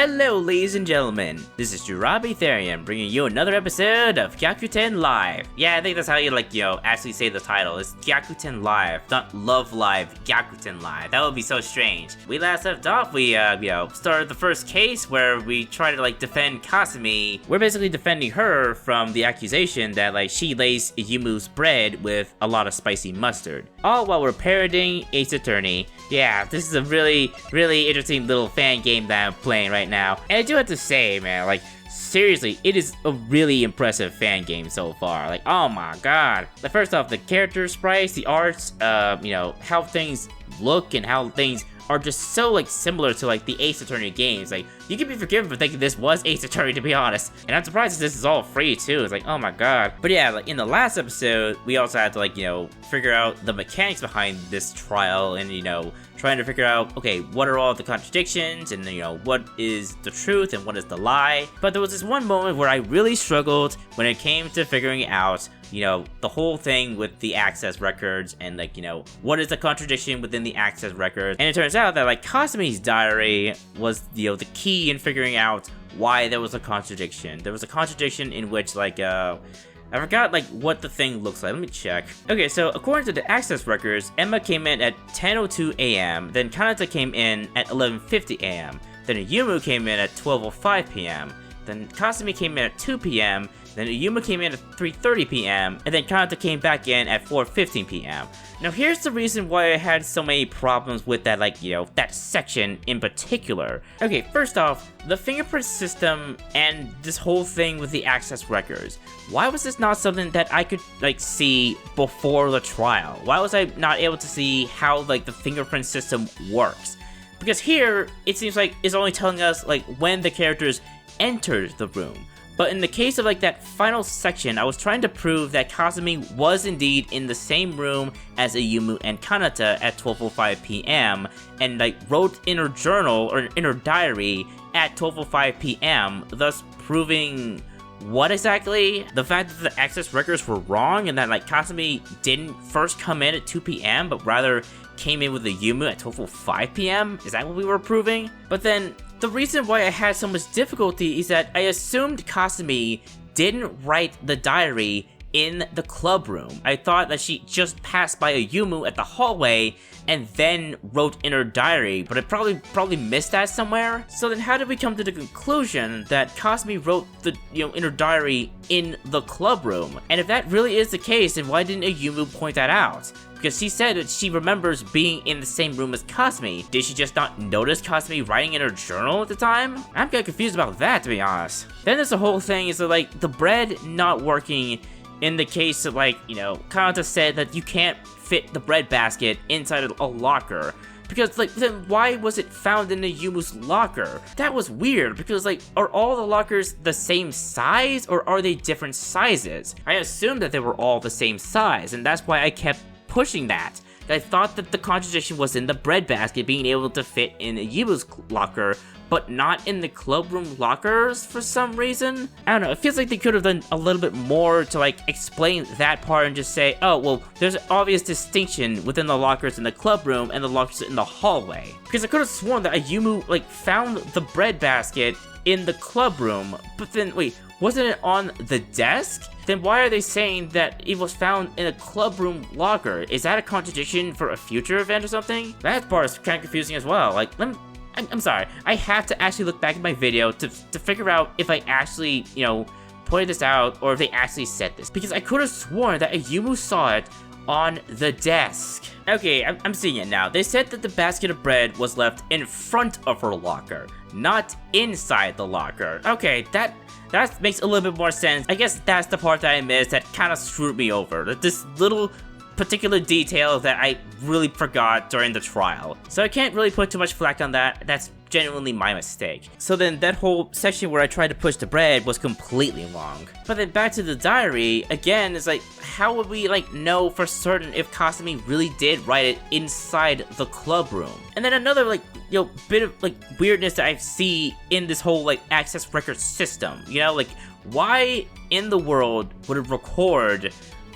Hello ladies and gentlemen, this is Jirabi Therian bringing you another episode of Gyakuten Live. Yeah, I think that's how you actually say the title. It's Gyakuten Live, not Love Live, Gyakuten Live. That would be so strange. We last left off, we started the first case where we try to defend Kasumi. We're basically defending her from the accusation that she laced Yumu's bread with a lot of spicy mustard. All while we're parodying Ace Attorney. Yeah, this is a really interesting little fan game that I'm playing right now. And I do have to say, man, seriously, it is a really impressive fan game so far. Oh my god. First off, the character sprites, the arts, how things look and how things are just so similar to the Ace Attorney games. You can be forgiven for thinking this was Ace Attorney, to be honest. And I'm surprised that this is all free too. It's oh my god. But yeah, in the last episode, we also had to figure out the mechanics behind this trial and trying to figure out, okay, what are all the contradictions and what is the truth and what is the lie. But there was this one moment where I really struggled when it came to figuring out the whole thing with the access records and what is the contradiction within the access records. And it turns out that Kasumi's diary was the key in figuring out why there was a contradiction. There was a contradiction in which I forgot what the thing looks like. Let me check. Okay, so according to the access records, Emma came in at 10:02 a.m. Then Kanata came in at 11:50 a.m. Then Yumu came in at 12:05 p.m. Then Kasumi came in at 2 p.m. Then Yuma came in at 3:30 p.m. and then Kanata came back in at 4:15 p.m. Now here's the reason why I had so many problems with that, that section in particular. Okay, first off, the fingerprint system and this whole thing with the access records. Why was this not something that I could, see before the trial? Why was I not able to see how, the fingerprint system works? Because here, it seems it's only telling us, when the characters entered the room. But in the case of that final section, I was trying to prove that Kasumi was indeed in the same room as Ayumu and Kanata at 12:05 p.m. and wrote in her journal or in her diary at 12:05 p.m. thus proving what exactly? The fact that the access records were wrong and that Kasumi didn't first come in at 2 p.m. but rather came in with Ayumu at 12:05 p.m. Is that what we were proving? But then the reason why I had so much difficulty is that I assumed Kasumi didn't write the diary in the club room. I thought that she just passed by Ayumu at the hallway and then wrote in her diary, but I probably missed that somewhere. So then how did we come to the conclusion that Kasumi wrote the in her diary in the club room? And if that really is the case, then why didn't Ayumu point that out? Because she said that she remembers being in the same room as Kasumi. Did she just not notice Kasumi writing in her journal at the time? I'm kind of confused about that, to be honest. Then there's the whole thing is that the bread not working in the case of Kanata said that you can't fit the bread basket inside a locker. Because, then why was it found in the Yumu's locker? That was weird, because, are all the lockers the same size, or are they different sizes? I assumed that they were all the same size, and that's why I kept pushing that. I thought that the contradiction was in the bread basket being able to fit in Yumu's locker, but not in the club room lockers for some reason. I don't know, it feels like they could have done a little bit more to explain that part and just say, oh, well, there's an obvious distinction within the lockers in the club room and the lockers in the hallway. Because I could have sworn that Ayumu found the bread basket in the club room, but then, wait, wasn't it on the desk? Then why are they saying that it was found in a club room locker? Is that a contradiction for a future event or something? That part is kind of confusing as well. I'm sorry, I have to actually look back at my video to figure out if I actually, pointed this out or if they actually said this. Because I could have sworn that Ayumu saw it on the desk. Okay, I'm seeing it now. They said that the basket of bread was left in front of her locker, not inside the locker. Okay, that makes a little bit more sense. I guess that's the part that I missed that kind of screwed me over. This little particular detail that I really forgot during the trial. So I can't really put too much flack on that. That's genuinely my mistake. So then that whole section where I tried to push the bread was completely wrong. But then back to the diary, again, it's how would we know for certain if Kasumi really did write it inside the club room? And then another bit of weirdness that I see in this whole access record system. Why in the world would it record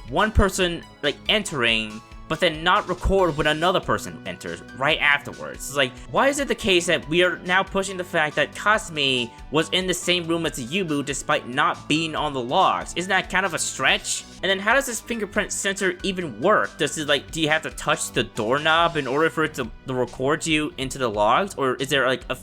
one person entering but then not record when another person enters right afterwards. It's like, why is it the case that we are now pushing the fact that Kasumi was in the same room as Yumu despite not being on the logs? Isn't that kind of a stretch? And then how does this fingerprint sensor even work? Does it like, do you have to touch the doorknob in order for it to record you into the logs? Or is there like a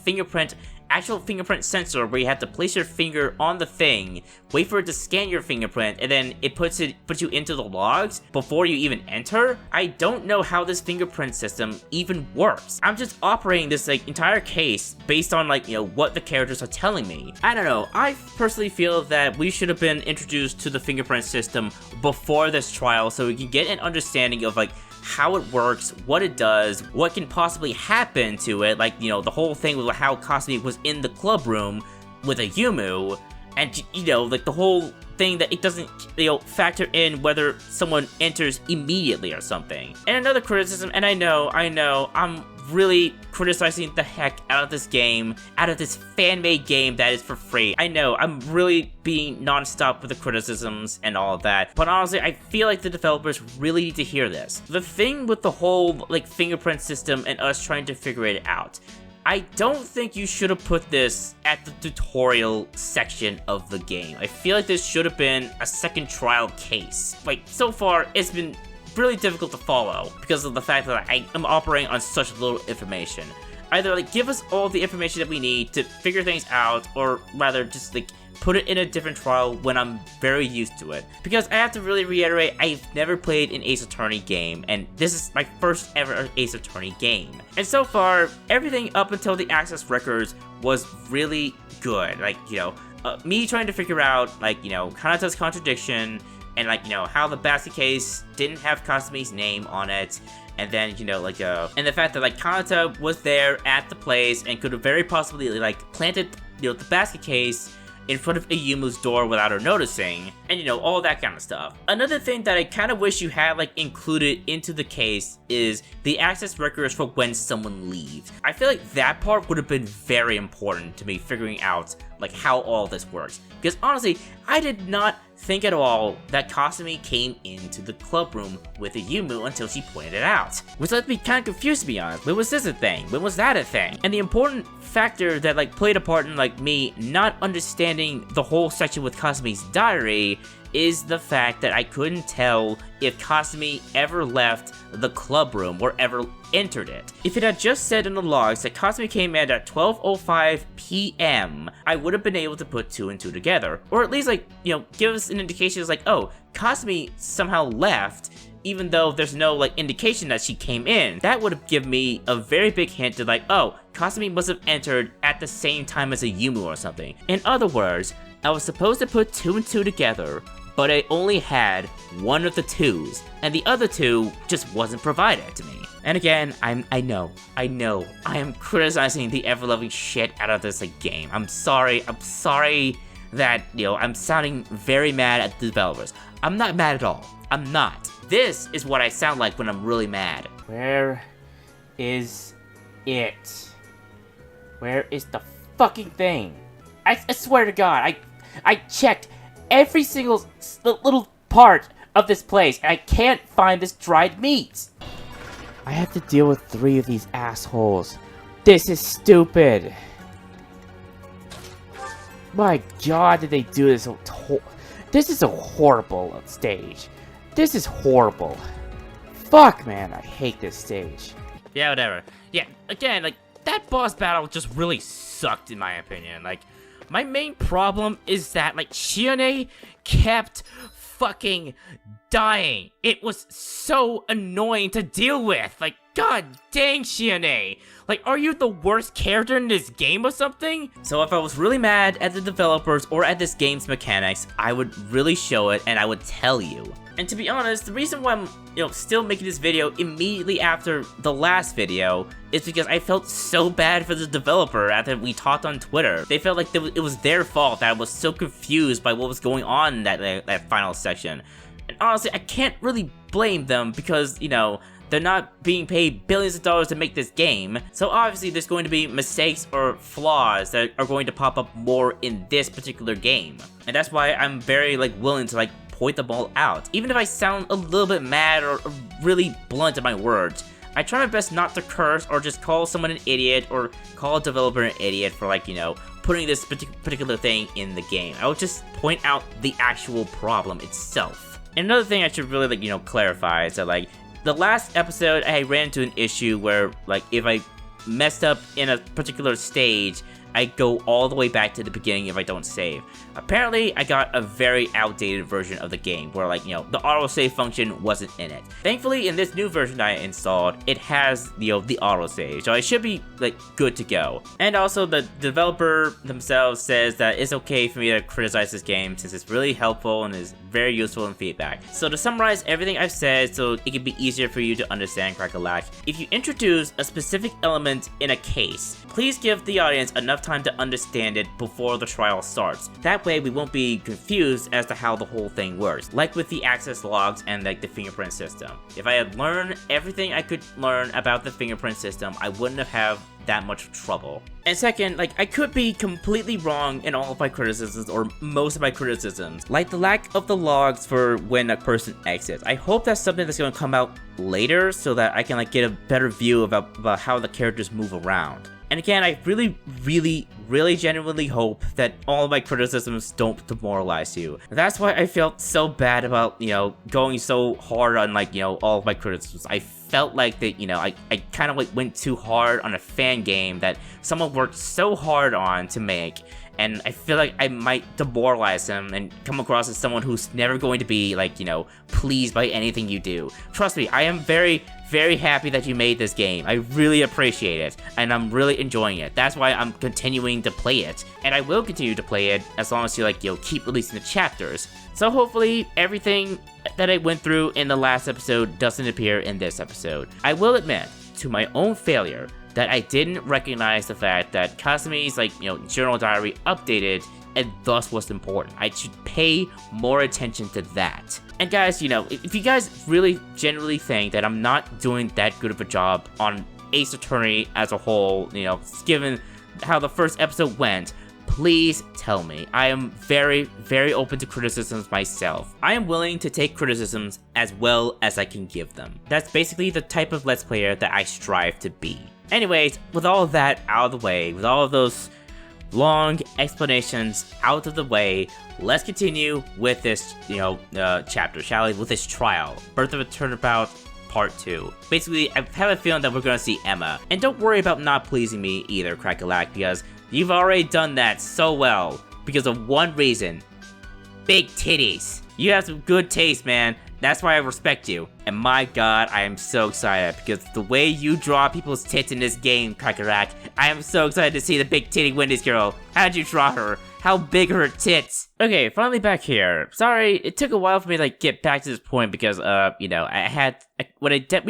actual fingerprint sensor where you have to place your finger on the thing, wait for it to scan your fingerprint, and then it puts you into the logs before you even enter? I don't know how this fingerprint system even works. I'm just operating this like entire case based on like, you know, what the characters are telling me. I don't know, I personally feel that we should have been introduced to the fingerprint system before this trial so we can get an understanding of like how it works, what it does, what can possibly happen to it, like, you know, the whole thing with how Kasumi was in the club room with a Yumu, and, you know, like, the whole thing that it doesn't, you know, factor in whether someone enters immediately or something. And another criticism, and I know, I'm really criticizing the heck out of this game, out of this fan-made game that is for free. I know, I'm really being non-stop with the criticisms and all of that, but honestly, I feel like the developers really need to hear this. The thing with the whole, like, fingerprint system and us trying to figure it out, I don't think you should have put this at the tutorial section of the game. I feel like this should have been a second trial case. Like, so far, it's been really difficult to follow because of the fact that I am operating on such little information. Either like give us all the information that we need to figure things out, or rather just like put it in a different trial when I'm very used to it. Because I have to really reiterate, I've never played an Ace Attorney game, and this is my first ever Ace Attorney game. And so far, everything up until the access records was really good. Like, you know, me trying to figure out, like, you know, Kanata's contradiction, and like, you know, how the basket case didn't have Kasumi's name on it, and then, you know, like, and the fact that, like, Kanata was there at the place and could have very possibly, like, planted, you know, the basket case in front of Ayumu's door without her noticing, and, you know, all that kind of stuff. Another thing that I kind of wish you had, like, included into the case is the access records for when someone leaves. I feel like that part would have been very important to me figuring out, like, how all this works. Because honestly, I did not think at all that Kasumi came into the club room with Ayumu until she pointed it out. Which left me kind of confused, to be honest. When was this a thing? When was that a thing? And the important factor that, like, played a part in, like, me not understanding the whole section with Kasumi's diary is the fact that I couldn't tell if Kasumi ever left the club room or ever entered it. If it had just said in the logs that Kasumi came in at 12:05 p.m., I would have been able to put two and two together. Or at least, like, you know, give us an indication, like, oh, Kasumi somehow left, even though there's no, like, indication that she came in. That would have given me a very big hint to, like, oh, Kasumi must have entered at the same time as Ayumu or something. In other words, I was supposed to put two and two together, but I only had one of the twos, and the other two just wasn't provided to me. And again, I know, I am criticizing the ever-loving shit out of this, like, game. I'm sorry that, you know, I'm sounding very mad at the developers. I'm not mad at all. I'm not. This is what I sound like when I'm really mad. Where is it? Where is the fucking thing? I swear to God, I checked every single little part of this place, and I can't find this dried meat. I have to deal with 3 of these assholes. This is stupid. My God, did they do this? This is a horrible stage. This is horrible. Fuck, man, I hate this stage. Yeah, whatever. Yeah, again, like, that boss battle just really sucked, in my opinion. Like, my main problem is that, like, Shione kept fucking dying. It was so annoying to deal with. Like, god dang, Shione. Like, are you the worst character in this game or something? So if I was really mad at the developers or at this game's mechanics, I would really show it and I would tell you. And to be honest, the reason why I'm, you know, still making this video immediately after the last video is because I felt so bad for the developer after we talked on Twitter. They felt like it was their fault that I was so confused by what was going on in that final section. And honestly, I can't really blame them because, you know, they're not being paid billions of dollars to make this game. So obviously there's going to be mistakes or flaws that are going to pop up more in this particular game. And that's why I'm very, like, willing to, like, point them all out, even if I sound a little bit mad or really blunt in my words. I try my best not to curse or just call someone an idiot or call a developer an idiot for putting this particular thing in the game. I will just point out the actual problem itself. And another thing I should really clarify is that the last episode I ran into an issue where if I messed up in a particular stage, I go all the way back to the beginning if I don't save. Apparently, I got a very outdated version of the game where the autosave function wasn't in it. Thankfully, in this new version I installed, it has the autosave, so I should be good to go. And also, the developer themselves says that it's okay for me to criticize this game since it's really helpful and is very useful in feedback. So to summarize everything I've said so it can be easier for you to understand Crack-a-Lack, if you introduce a specific element in a case, please give the audience enough time to understand it before the trial starts. That way we won't be confused as to how the whole thing works, like with the access logs and the fingerprint system. If I had learned everything I could learn about the fingerprint system, I wouldn't have had that much trouble. And second, I could be completely wrong in all of my criticisms or most of my criticisms, like the lack of the logs for when a person exits. I hope that's something that's going to come out later so that I can get a better view about how the characters move around. And again, I really genuinely hope that all of my criticisms don't demoralize you. That's why I felt so bad about, going so hard on, all of my criticisms. I felt like that, I kind of went too hard on a fan game that someone worked so hard on to make. And I feel like I might demoralize him and come across as someone who's never going to be, pleased by anything you do. Trust me, I am very happy that you made this game. I really appreciate it, and I'm really enjoying it. That's why I'm continuing to play it, and I will continue to play it as long as you keep releasing the chapters. So hopefully everything that I went through in the last episode doesn't appear in this episode. I will admit to my own failure that I didn't recognize the fact that Kasumi's journal diary updated and thus was important. I should pay more attention to that. And guys, if you guys really genuinely think that I'm not doing that good of a job on Ace Attorney as a whole, given how the first episode went, please tell me. I am very open to criticisms myself. I am willing to take criticisms as well as I can give them. That's basically the type of Let's Player that I strive to be. Anyways, with all of that out of the way, with all of those long explanations out of the way, let's continue with this, chapter, shall we? With this trial, Birth of a Turnabout Part 2. Basically, I have a feeling that we're gonna see Emma. And don't worry about not pleasing me either, Crack-a-Lack, because you've already done that so well. Because of one reason. Big titties. You have some good taste, man. That's why I respect you. And my god, I am so excited because the way you draw people's tits in this game, Crack-a-Lack, I am so excited to see the big titty Wendy's girl. How'd you draw her? How big are her tits? Okay, finally back here. Sorry, it took a while for me to get back to this point because, when we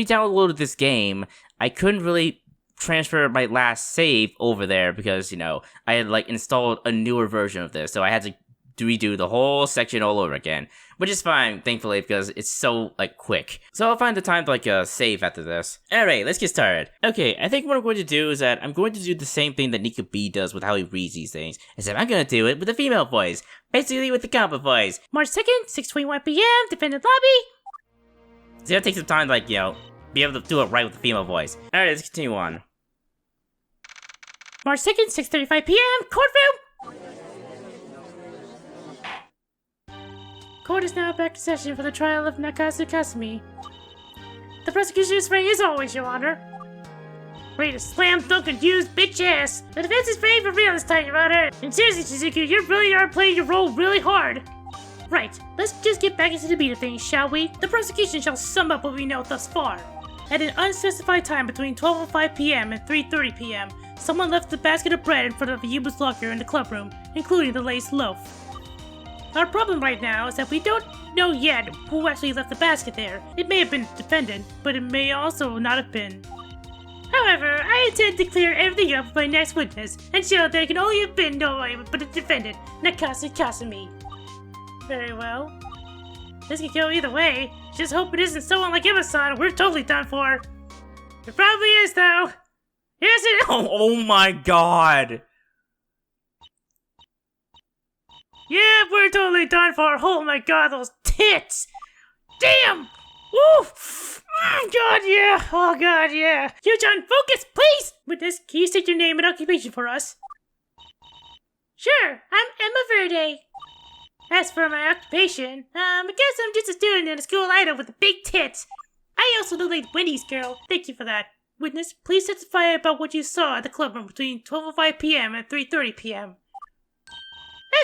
downloaded this game, I couldn't really transfer my last save over there because, I had installed a newer version of this, so I had to redo the whole section all over again, which is fine, thankfully, because it's so quick. So I'll find the time to save after this. Alright, let's get started. Okay, I think what I'm going to do is that I'm going to do the same thing that Nika B does with how he reads these things, except I'm going to do it with a female voice, basically with the combo voice. March 2nd, 6:21 p.m., defendant lobby. So it'll take some time to be able to do it right with the female voice. Alright, let's continue on. March 2nd, 6:35 p.m., courtroom. Court is now back in session for the trial of Nakasu Kasumi. The prosecution is ready as always, Your Honor. Ready to slam dunk and use bitch ass. The defense is ready for real this time, Your Honor. And seriously, Shizuku, you really are playing your role really hard. Right, let's just get back into the meat of things, shall we? The prosecution shall sum up what we know thus far. At an unspecified time between 12:05 p.m. and 3:30 p.m., someone left the basket of bread in front of Yuba's locker in the clubroom, including the laced loaf. Our problem right now is that we don't know yet who actually left the basket there. It may have been the defendant, but it may also not have been. However, I intend to clear everything up with my next witness and show that it can only have been no one but the defendant, Nakasu Kasumi. Very well. This could go either way. Just hope it isn't someone like Emma-san. We're totally done for. It probably is, though. Yes, it is. Oh my god. Yeah, we're totally done for. Oh my god, those tits! Damn! Woof! God, yeah! Oh, God, yeah! Yu-chan, focus, please! Witness, can you state your name and occupation for us? Sure, I'm Emma Verde. As for my occupation, I guess I'm just a student in a school idol with the big tits. I also look like Wendy's girl. Thank you for that. Witness, please testify about what you saw at the clubroom between 12:05 p.m. and 3:30 p.m.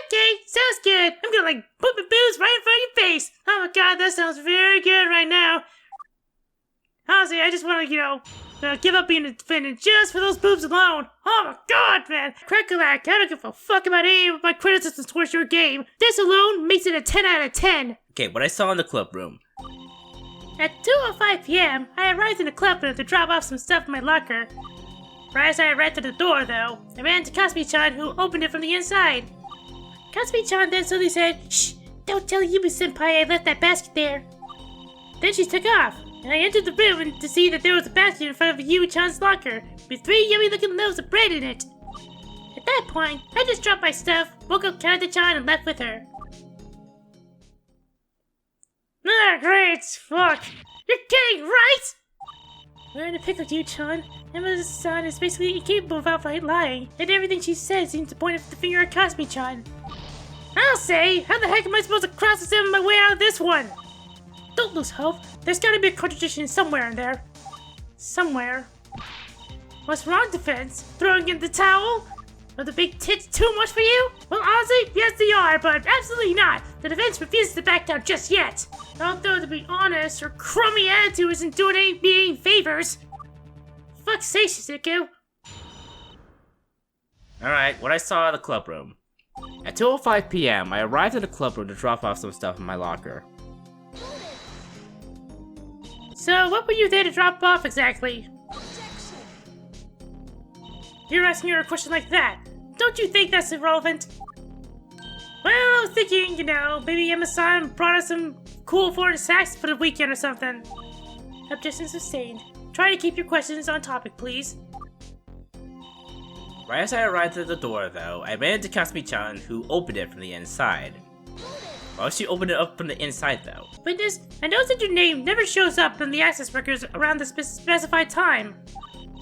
Okay, sounds good. I'm gonna put my boobs right in front of your face. Oh my god, that sounds very good right now. Honestly, I just want to, give up being a defendant just for those boobs alone. Oh my god, man. Crackalack, I don't give a fuck about any of my criticisms towards your game. This alone makes it a 10 out of 10. Okay, what I saw in the clubroom. At 2:05 p.m., I arrived in the clubroom to drop off some stuff in my locker. Right as I arrived at the door, though, I ran into Kasumi-chan, who opened it from the inside. Kasumi-chan then suddenly said, "Shh, don't tell Yumi-senpai I left that basket there." Then she took off, and I entered the room to see that there was a basket in front of Yumi-chan's locker, with 3 yummy-looking loaves of bread in it. At that point, I just dropped my stuff, woke up Kanata-chan, and left with her. Ah, great! Fuck! You're kidding, right? We're in a pickle, Yu-chan. Emma's son is basically incapable of outright lying, and everything she says seems to point the finger at Kasumi-chan. I'll say, how the heck am I supposed to cross my way out of this one? Don't lose hope. There's gotta be a contradiction somewhere in there. Somewhere. What's wrong, defense? Throwing in the towel? Are the big tits too much for you? Well, honestly, yes they are, but absolutely not. The defense refuses to back down just yet. Although, to be honest, her crummy attitude isn't doing any favors. Fuck's sake, Shizuku. Alright, what I saw at the clubroom. At 2:05 p.m., I arrived at the clubroom to drop off some stuff in my locker. So, what were you there to drop off exactly? You're asking her a question like that. Don't you think that's irrelevant? Well, I was thinking, maybe Emma-san brought us some cool foreign snacks for the weekend or something. Objection sustained. Try to keep your questions on topic, please. Right as I arrived at the door, though, I ran into Kasumi-chan, who opened it from the inside. Why would she open it up from the inside, though? Witness, I noticed that your name never shows up in the access records around the specified time.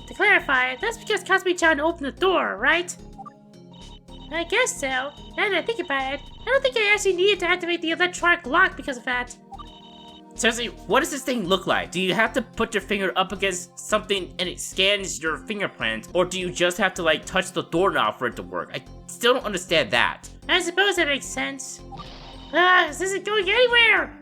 To clarify, that's because Kasumi-chan opened the door, right? I guess so. Now that I think about it, I don't think I actually needed to activate the electronic lock because of that. Seriously, what does this thing look like? Do you have to put your finger up against something and it scans your fingerprint? Or do you just have to, touch the doorknob for it to work? I still don't understand that. I suppose that makes sense. This isn't going anywhere!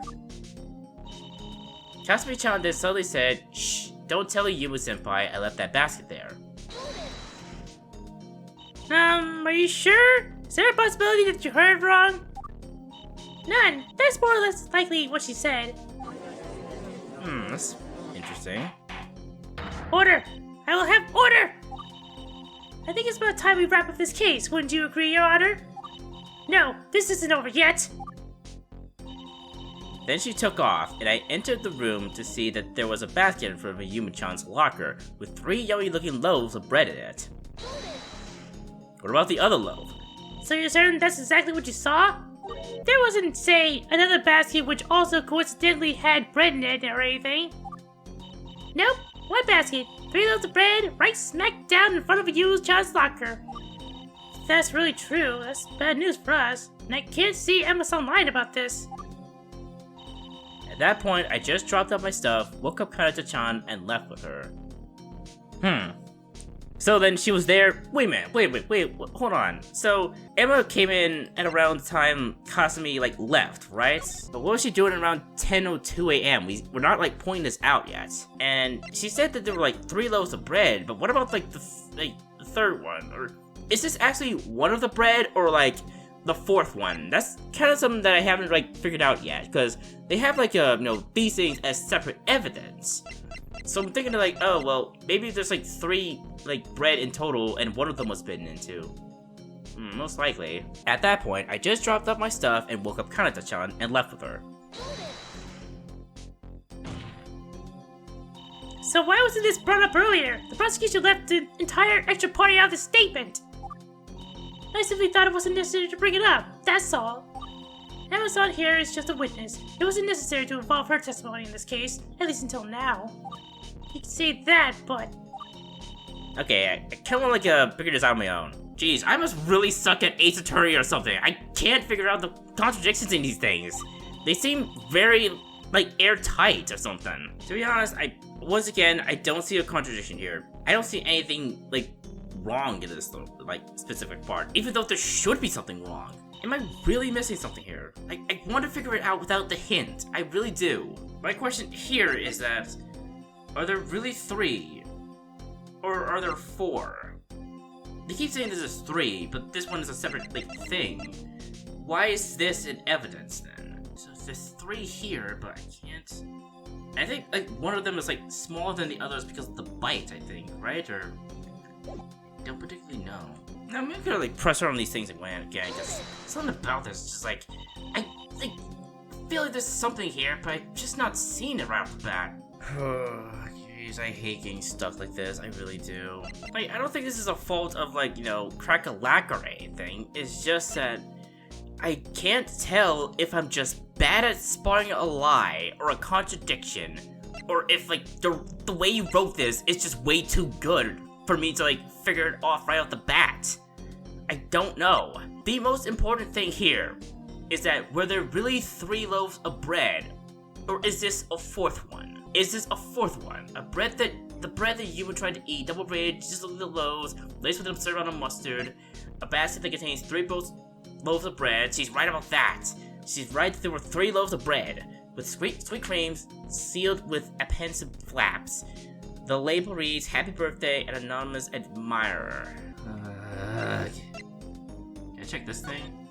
Kasumi-chan then suddenly said, "Shh, don't tell Yumi-senpai I left that basket there." Are you sure? Is there a possibility that you heard wrong? None. That's more or less likely what she said. That's interesting. Order! I will have order! I think it's about time we wrap up this case, wouldn't you agree, Your Honor? No, this isn't over yet! Then she took off, and I entered the room to see that there was a basket in front of Yumi-chan's locker with 3 yummy-looking loaves of bread in it. What about the other loaf? So you're certain that's exactly what you saw? There wasn't, say, another basket which also coincidentally had bread in it or anything. Nope, one basket, 3 loaves of bread, right smack down in front of Yumi-chan's locker. If that's really true, that's bad news for us, and I can't see Emma-san lying about this. At that point, I just dropped off my stuff, woke up Kanata-chan, and left with her. So then she was there. Wait a minute, wait, hold on. So Emma came in at around the time Kasumi left, right? But what was she doing around 10:02 a.m.? We're not pointing this out yet. And she said that there were 3 loaves of bread, but what about the third one? Or is this actually one of the bread or the 4th one? That's kind of something that I haven't figured out yet, because they have these things as separate evidence. So I'm thinking oh well, maybe there's 3 bread in total and one of them was bitten into. Most likely. At that point, I just dropped off my stuff and woke up Kanata-chan and left with her. So why wasn't this brought up earlier? The prosecution left the entire extra party out of the statement. I simply thought it wasn't necessary to bring it up, that's all. Amazon here is just a witness. It wasn't necessary to involve her testimony in this case, at least until now. You can say that, but... Okay, I kinda wanna like figure this out on my own. Jeez, I must really suck at Ace Attorney or something. I can't figure out the contradictions in these things. They seem very, like, airtight or something. To be honest, once again, I don't see a contradiction here. I don't see anything, like, wrong in this, like, specific part. Even though there should be something wrong. Am I really missing something here? I want to figure it out without the hint. I really do. My question here is that, are there really 3? Or are there 4? They keep saying this is 3, but this one is a separate, like, thing. Why is this in evidence, then? So there's 3 here, but I can't... I think, like, one of them is, like, smaller than the others because of the bite, I think, right? Or... I don't particularly know. Now, I'm gonna, like, press her on these things again, because something about this is just, like... I feel like there's something here, but I'm just not seeing it right off the bat. Jeez, I hate getting stuck like this, I really do. Like, I don't think this is a fault of, like, you know, crack-a-lack or anything. It's just that I can't tell if I'm just bad at spotting a lie or a contradiction, or if, like, the way you wrote this is just way too good for me to, like, figure it off right off the bat. I don't know. The most important thing here is that were there really 3 loaves of bread, or is this a 4th one? Is this a 4th one? The bread that you would try to eat, double bread, just little loaves, laced with an absurd amount of mustard, a basket that contains 3 loaves of bread. She's right about that. She's right that there were 3 loaves of bread, with sweet creams, sealed with appendicic flaps. The label reads, "Happy Birthday, an anonymous admirer." Can I check this thing?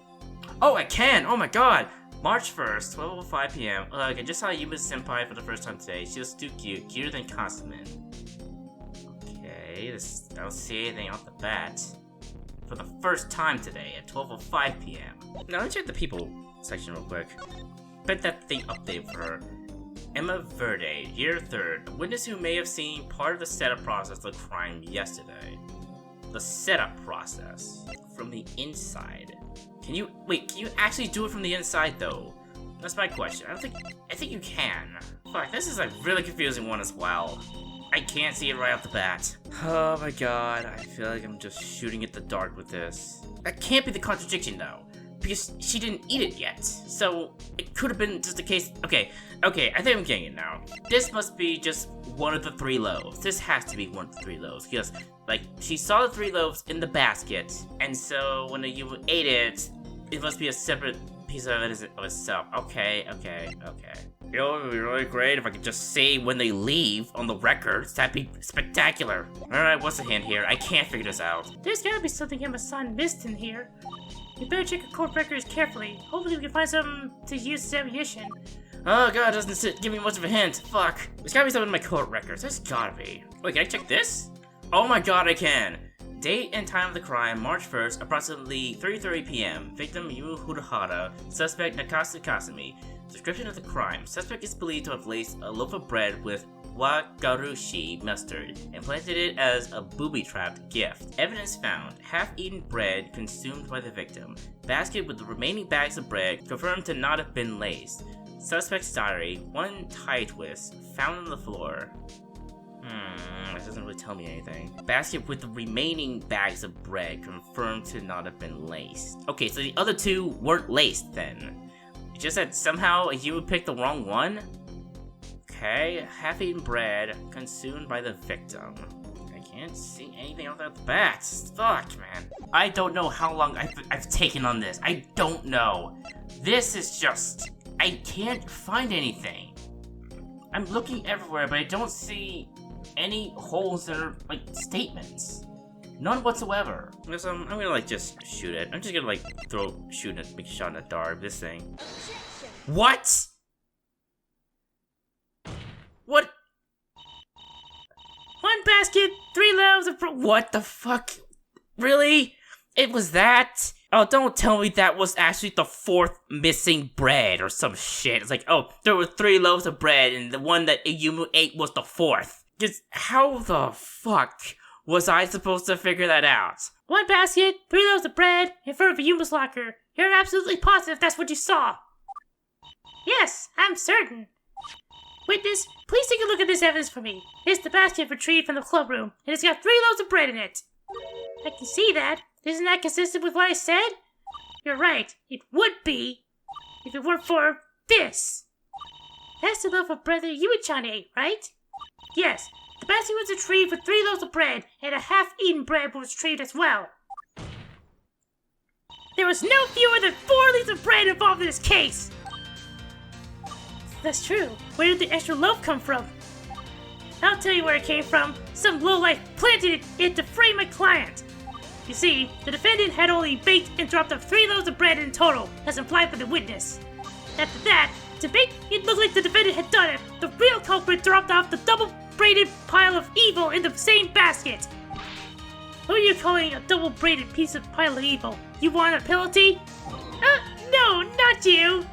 Oh, I can! Oh my god! March 1st, 12:05 p.m. Look, I just saw Yuma's senpai for the first time today. She was too cute, cuter than Consummate. Okay, I don't see anything off the bat. For the first time today at 12:05 p.m. Now let me check the people section real quick. Bet that thing updated for her. Emma Verde, year 3rd, a witness who may have seen part of the setup process of the crime yesterday. The setup process from the inside. Can you actually do it from the inside though? That's my question. I think you can. Fuck, this is a really confusing one as well. I can't see it right off the bat. Oh my god, I feel like I'm just shooting at the dark with this. That can't be the contradiction though, because she didn't eat it yet. So it could have been just a case. Okay, I think I'm getting it now. This must be just one of the 3 loaves. This has to be one of the 3 loaves because, like, she saw the 3 loaves in the basket, and so when you ate it, it must be a separate piece of it of itself. Okay. You know, it would be really great if I could just say when they leave on the records. That'd be spectacular. Alright, what's the hint here? I can't figure this out. There's gotta be something Emma-san missed in here. You better check your court records carefully. Hopefully we can find something to use as ammunition. Oh god, doesn't give me much of a hint. Fuck. There's gotta be something in my court records. There's gotta be. Wait, can I check this? Oh my god, I can. Date and time of the crime, March 1st, approximately 3:30 p.m. Victim Yu Hurahara, suspect Nakasu Kasumi. Description of the crime. Suspect is believed to have laced a loaf of bread with wagarushi mustard and planted it as a booby-trapped gift. Evidence found. Half-eaten bread consumed by the victim. Basket with the remaining bags of bread confirmed to not have been laced. Suspect's diary. 1 tie twist found on the floor. That doesn't really tell me anything. Basket with the remaining bags of bread confirmed to not have been laced. Okay, so the other 2 weren't laced then. It's just that somehow you would pick the wrong one? Okay, half-eaten bread consumed by the victim. I can't see anything off the bat. Fuck, man. I don't know how long I've taken on this. I don't know. This is just... I can't find anything. I'm looking everywhere, but I don't see any holes that are, like, statements. None whatsoever. So I'm gonna, like, just shoot it. I'm just gonna, like, shoot it, make a shot in the dark. This thing. What? What? 1 basket, 3 loaves of what the fuck? Really? It was that? Oh, don't tell me that was actually the 4th missing bread or some shit. It's like, oh, there were 3 loaves of bread and the one that Yumu ate was the 4th. Just how the fuck was I supposed to figure that out? 1 basket, 3 loaves of bread, in front of a Yuma's locker. You're absolutely positive that's what you saw. Yes, I'm certain. Witness, please take a look at this evidence for me. It's the basket retrieved from the club room, and it's got 3 loaves of bread in it. I can see that. Isn't that consistent with what I said? You're right. It would be, if it weren't for this. That's the loaf of bread that Yui-chan ate, right? Yes. The basket was retrieved with 3 loaves of bread, and a half-eaten bread was retrieved as well. There was no fewer than 4 loaves of bread involved in this case. That's true. Where did the extra loaf come from? I'll tell you where it came from. Some lowlife planted it to frame my client. You see, the defendant had only baked and dropped off 3 loaves of bread in total, as implied by the witness. After that, to make it look like the defendant had done it, the real culprit dropped off the double-braided pile of evil in the same basket. Who are you calling a double-braided piece of pile of evil? You want a penalty? No, not you.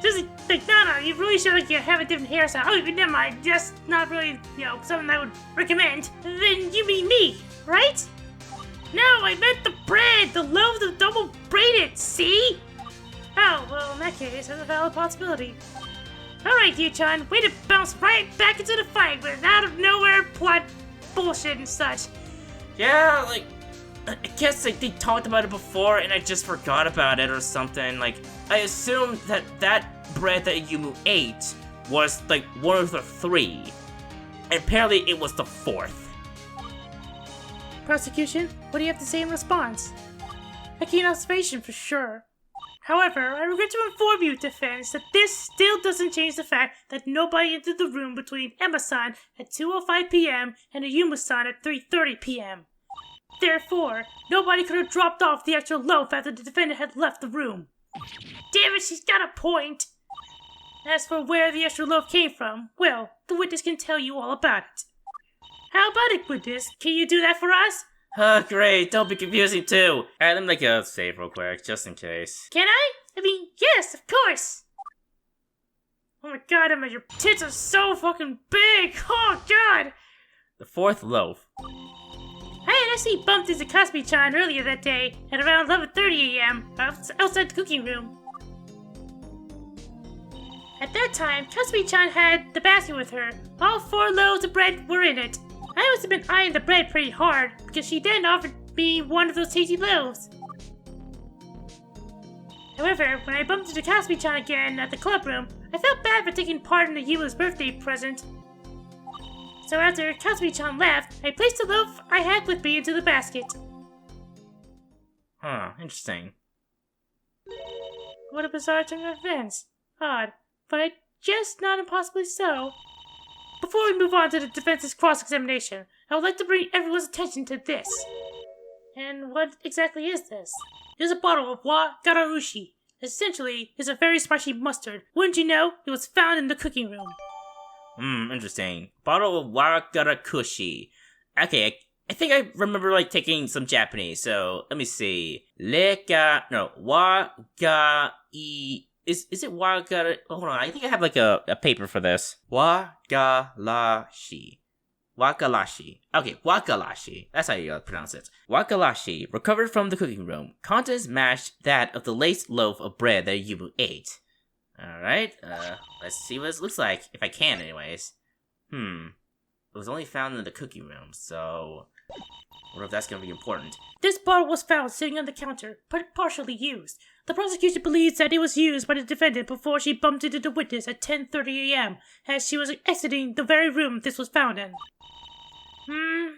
Just like, no, you really should like you have a different hairstyle. Oh, never mind. Just not really, something I would recommend. Then you mean me, right? No, I meant the bread. The loaves of double braided. See? Oh, well, in that case, that's a valid possibility. All right, Yu-chan, way to bounce right back into the fight with out of nowhere plot bullshit and such. Yeah, like, I guess like they talked about it before and I just forgot about it or something. Like, I assumed that bread that Yumu ate was like one of the 3. And apparently it was the 4th. Prosecution, what do you have to say in response? A keen observation for sure. However, I regret to inform you, defense, that this still doesn't change the fact that nobody entered the room between Emma-san at 2:05 p.m. and Ayumu-san at 3:30 p.m. Therefore, nobody could have dropped off the extra loaf after the defendant had left the room. Damn it, she's got a point! As for where the extra loaf came from, well, the witness can tell you all about it. How about it, witness? Can you do that for us? Great, don't be confusing too. Alright, let me go save real quick, just in case. Can I? I mean, yes, of course! Oh my god, Emma, your tits are so fucking big! Oh god! The 4th loaf. I had actually bumped into Kasumi-chan earlier that day at around 11:30 a.m. outside the cooking room. At that time, Kasumi-chan had the basket with her. All 4 loaves of bread were in it. I must have been eyeing the bread pretty hard, because she then offered me one of those tasty loaves. However, when I bumped into Kasumi-chan again at the club room, I felt bad for taking part in the Yuma's birthday present. So after Kasumi-chan left, I placed the loaf I had with me into the basket. Huh, interesting. What a bizarre turn of events. Odd, but just not impossibly so. Before we move on to the defense's cross-examination, I would like to bring everyone's attention to this. And what exactly is this? It is a bottle of wa gararushi. Essentially, it's a very spicy mustard. Wouldn't you know? It was found in the cooking room. Interesting. Bottle of waragarakushi. Okay, I think I remember like taking some Japanese, so let me see. Is it wagara? Hold on, I think I have like a paper for this. Wagalashi. Wakalashi. Okay, wakalashi. That's how you pronounce it. Wakalashi, recovered from the cooking room. Contents matched that of the laced loaf of bread that Yumu ate. Alright, let's see what this looks like. If I can, anyways. It was only found in the cooking room, so I wonder if that's gonna be important. This bottle was found sitting on the counter, but partially used. The prosecution believes that it was used by the defendant before she bumped into the witness at 10:30 a.m. as she was exiting the very room this was found in.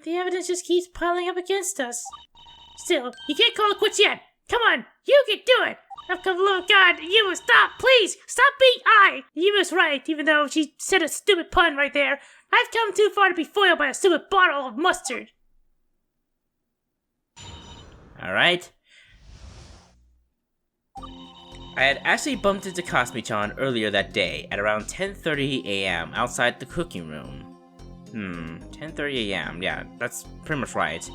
The evidence just keeps piling up against us. Still, you can't call it quits yet. Come on, you can do it. Oh, come on, God, Yuma, stop, please! Stop being I! Yuma's right, even though she said a stupid pun right there. I've come too far to be foiled by a stupid bottle of mustard. Alright. I had actually bumped into Kasumi-chan earlier that day at around 10:30 a.m. outside the cooking room. 10:30 a.m. Yeah, that's pretty much right.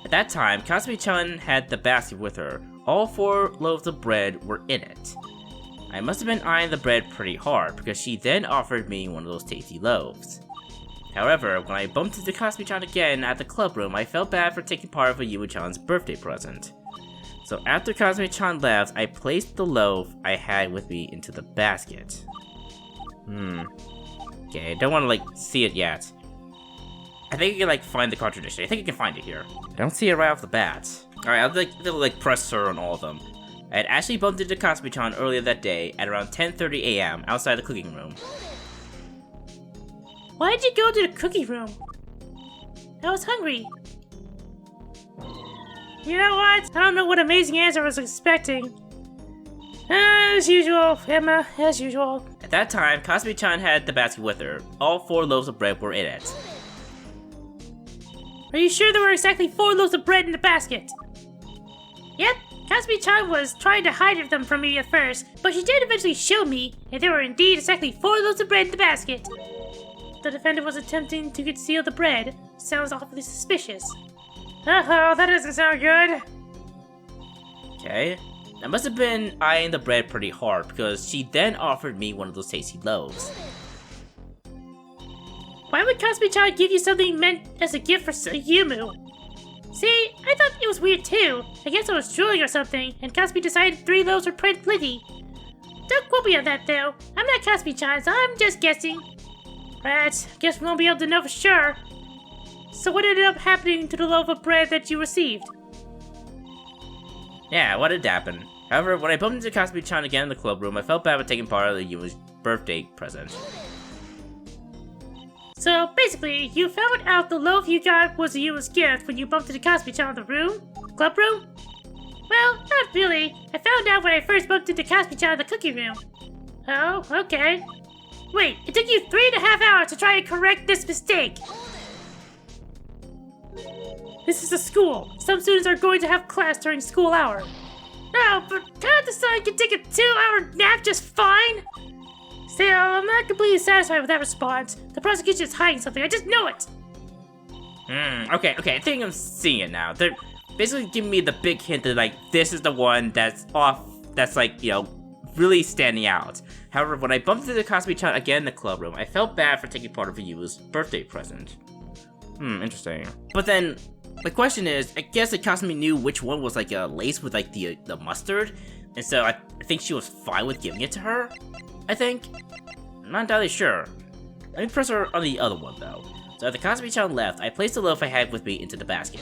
At that time, Kasumi-chan had the basket with her. All 4 loaves of bread were in it. I must have been eyeing the bread pretty hard because she then offered me one of those tasty loaves. However, when I bumped into Kasumi-chan again at the club room, I felt bad for taking part of Ayumu-chan's birthday present. So after Kazumi-chan left, I placed the loaf I had with me into the basket. Okay, I don't want to, like, see it yet. I think you can, like, find the contradiction. I think you can find it here. I don't see it right off the bat. Alright, I'll, like, press sir on all of them. I had actually bumped into Kazumi-chan earlier that day at around 10:30 a.m. outside the cooking room. Why did you go to the cookie room? I was hungry. You know what? I don't know what amazing answer I was expecting. As usual, Emma, as usual. At that time, Kazumi-chan had the basket with her. All 4 loaves of bread were in it. Are you sure there were exactly 4 loaves of bread in the basket? Yep, Kazumi-chan was trying to hide them from me at first, but she did eventually show me, and there were indeed exactly 4 loaves of bread in the basket. The defendant was attempting to conceal the bread. Sounds awfully suspicious. Uh-oh, that doesn't sound good. Okay. I must have been eyeing the bread pretty hard because she then offered me one of those tasty loaves. Why would Kazumi-chan give you something meant as a gift for Yumu? See, I thought it was weird too. I guess I was drooling or something, and Kazumi decided 3 loaves were plenty. Don't quote me on that though. I'm not Kazumi-chan, so I'm just guessing. Rats, guess we won't be able to know for sure. So what ended up happening to the loaf of bread that you received? Yeah, what did happen? However, when I bumped into Kazumi-chan again in the club room, I felt bad about taking part of the Yuma's birthday present. So basically, you found out the loaf you got was a Yuma's gift when you bumped into Kazumi-chan in the club room? Well, not really. I found out when I first bumped into Kazumi-chan in the cookie room. Oh, okay. Wait, it took you 3.5 hours to try and correct this mistake. This is a school. Some students are going to have class during school hour. No, but can't the son can take a 2-hour nap just fine? Still, I'm not completely satisfied with that response. The prosecution is hiding something. I just know it. Okay, I think I'm seeing it now. They're basically giving me the big hint that, like, this is the one that's off, that's, like, you know, really standing out. However, when I bumped into Kazumi-chan again in the club room, I felt bad for taking part of Ryu's birthday present. Interesting. But then, the question is, I guess that Kazumi knew which one was, like, laced with, like, the mustard, and so I think she was fine with giving it to her, I think. I'm not entirely sure. Let me press her on the other one, though. So after Kazumi-chan left, I placed the loaf I had with me into the basket.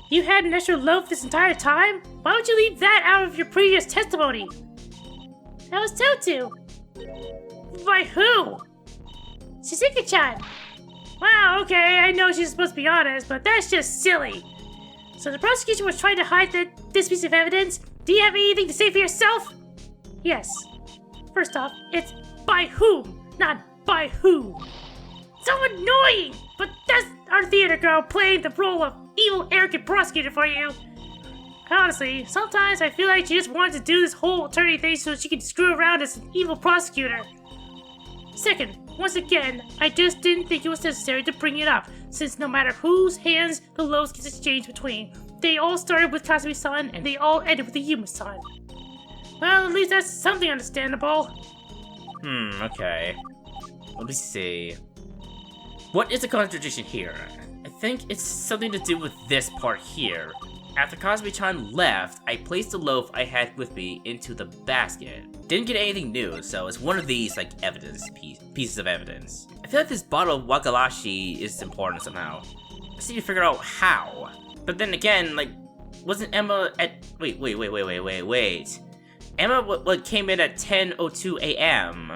You had an extra loaf this entire time? Why would you leave that out of your previous testimony? That was Totu. By who? Shizuka-chan. Wow, okay, I know she's supposed to be honest, but that's just silly. So the prosecution was trying to hide this piece of evidence? Do you have anything to say for yourself? Yes. First off, it's by whom, not by who. So annoying! But that's our theater girl playing the role of evil, arrogant prosecutor for you. Honestly, sometimes I feel like she just wanted to do this whole attorney thing so she could screw around as an evil prosecutor. Second, once again, I just didn't think it was necessary to bring it up, since no matter whose hands the loaves gets exchanged between, they all started with Kazumi-san and they all ended with the Yuma-san. Well, at least that's something understandable. Okay. Let me see. What is the contradiction here? I think it's something to do with this part here. After Kazumi-chan left, I placed the loaf I had with me into the basket. Didn't get anything new, so it's one of these, like, pieces of evidence. I feel like this bottle of wakarashi is important somehow. I just need to figure out how. But then again, like, wasn't Emma at... Wait. Emma came in at 10:02 a.m.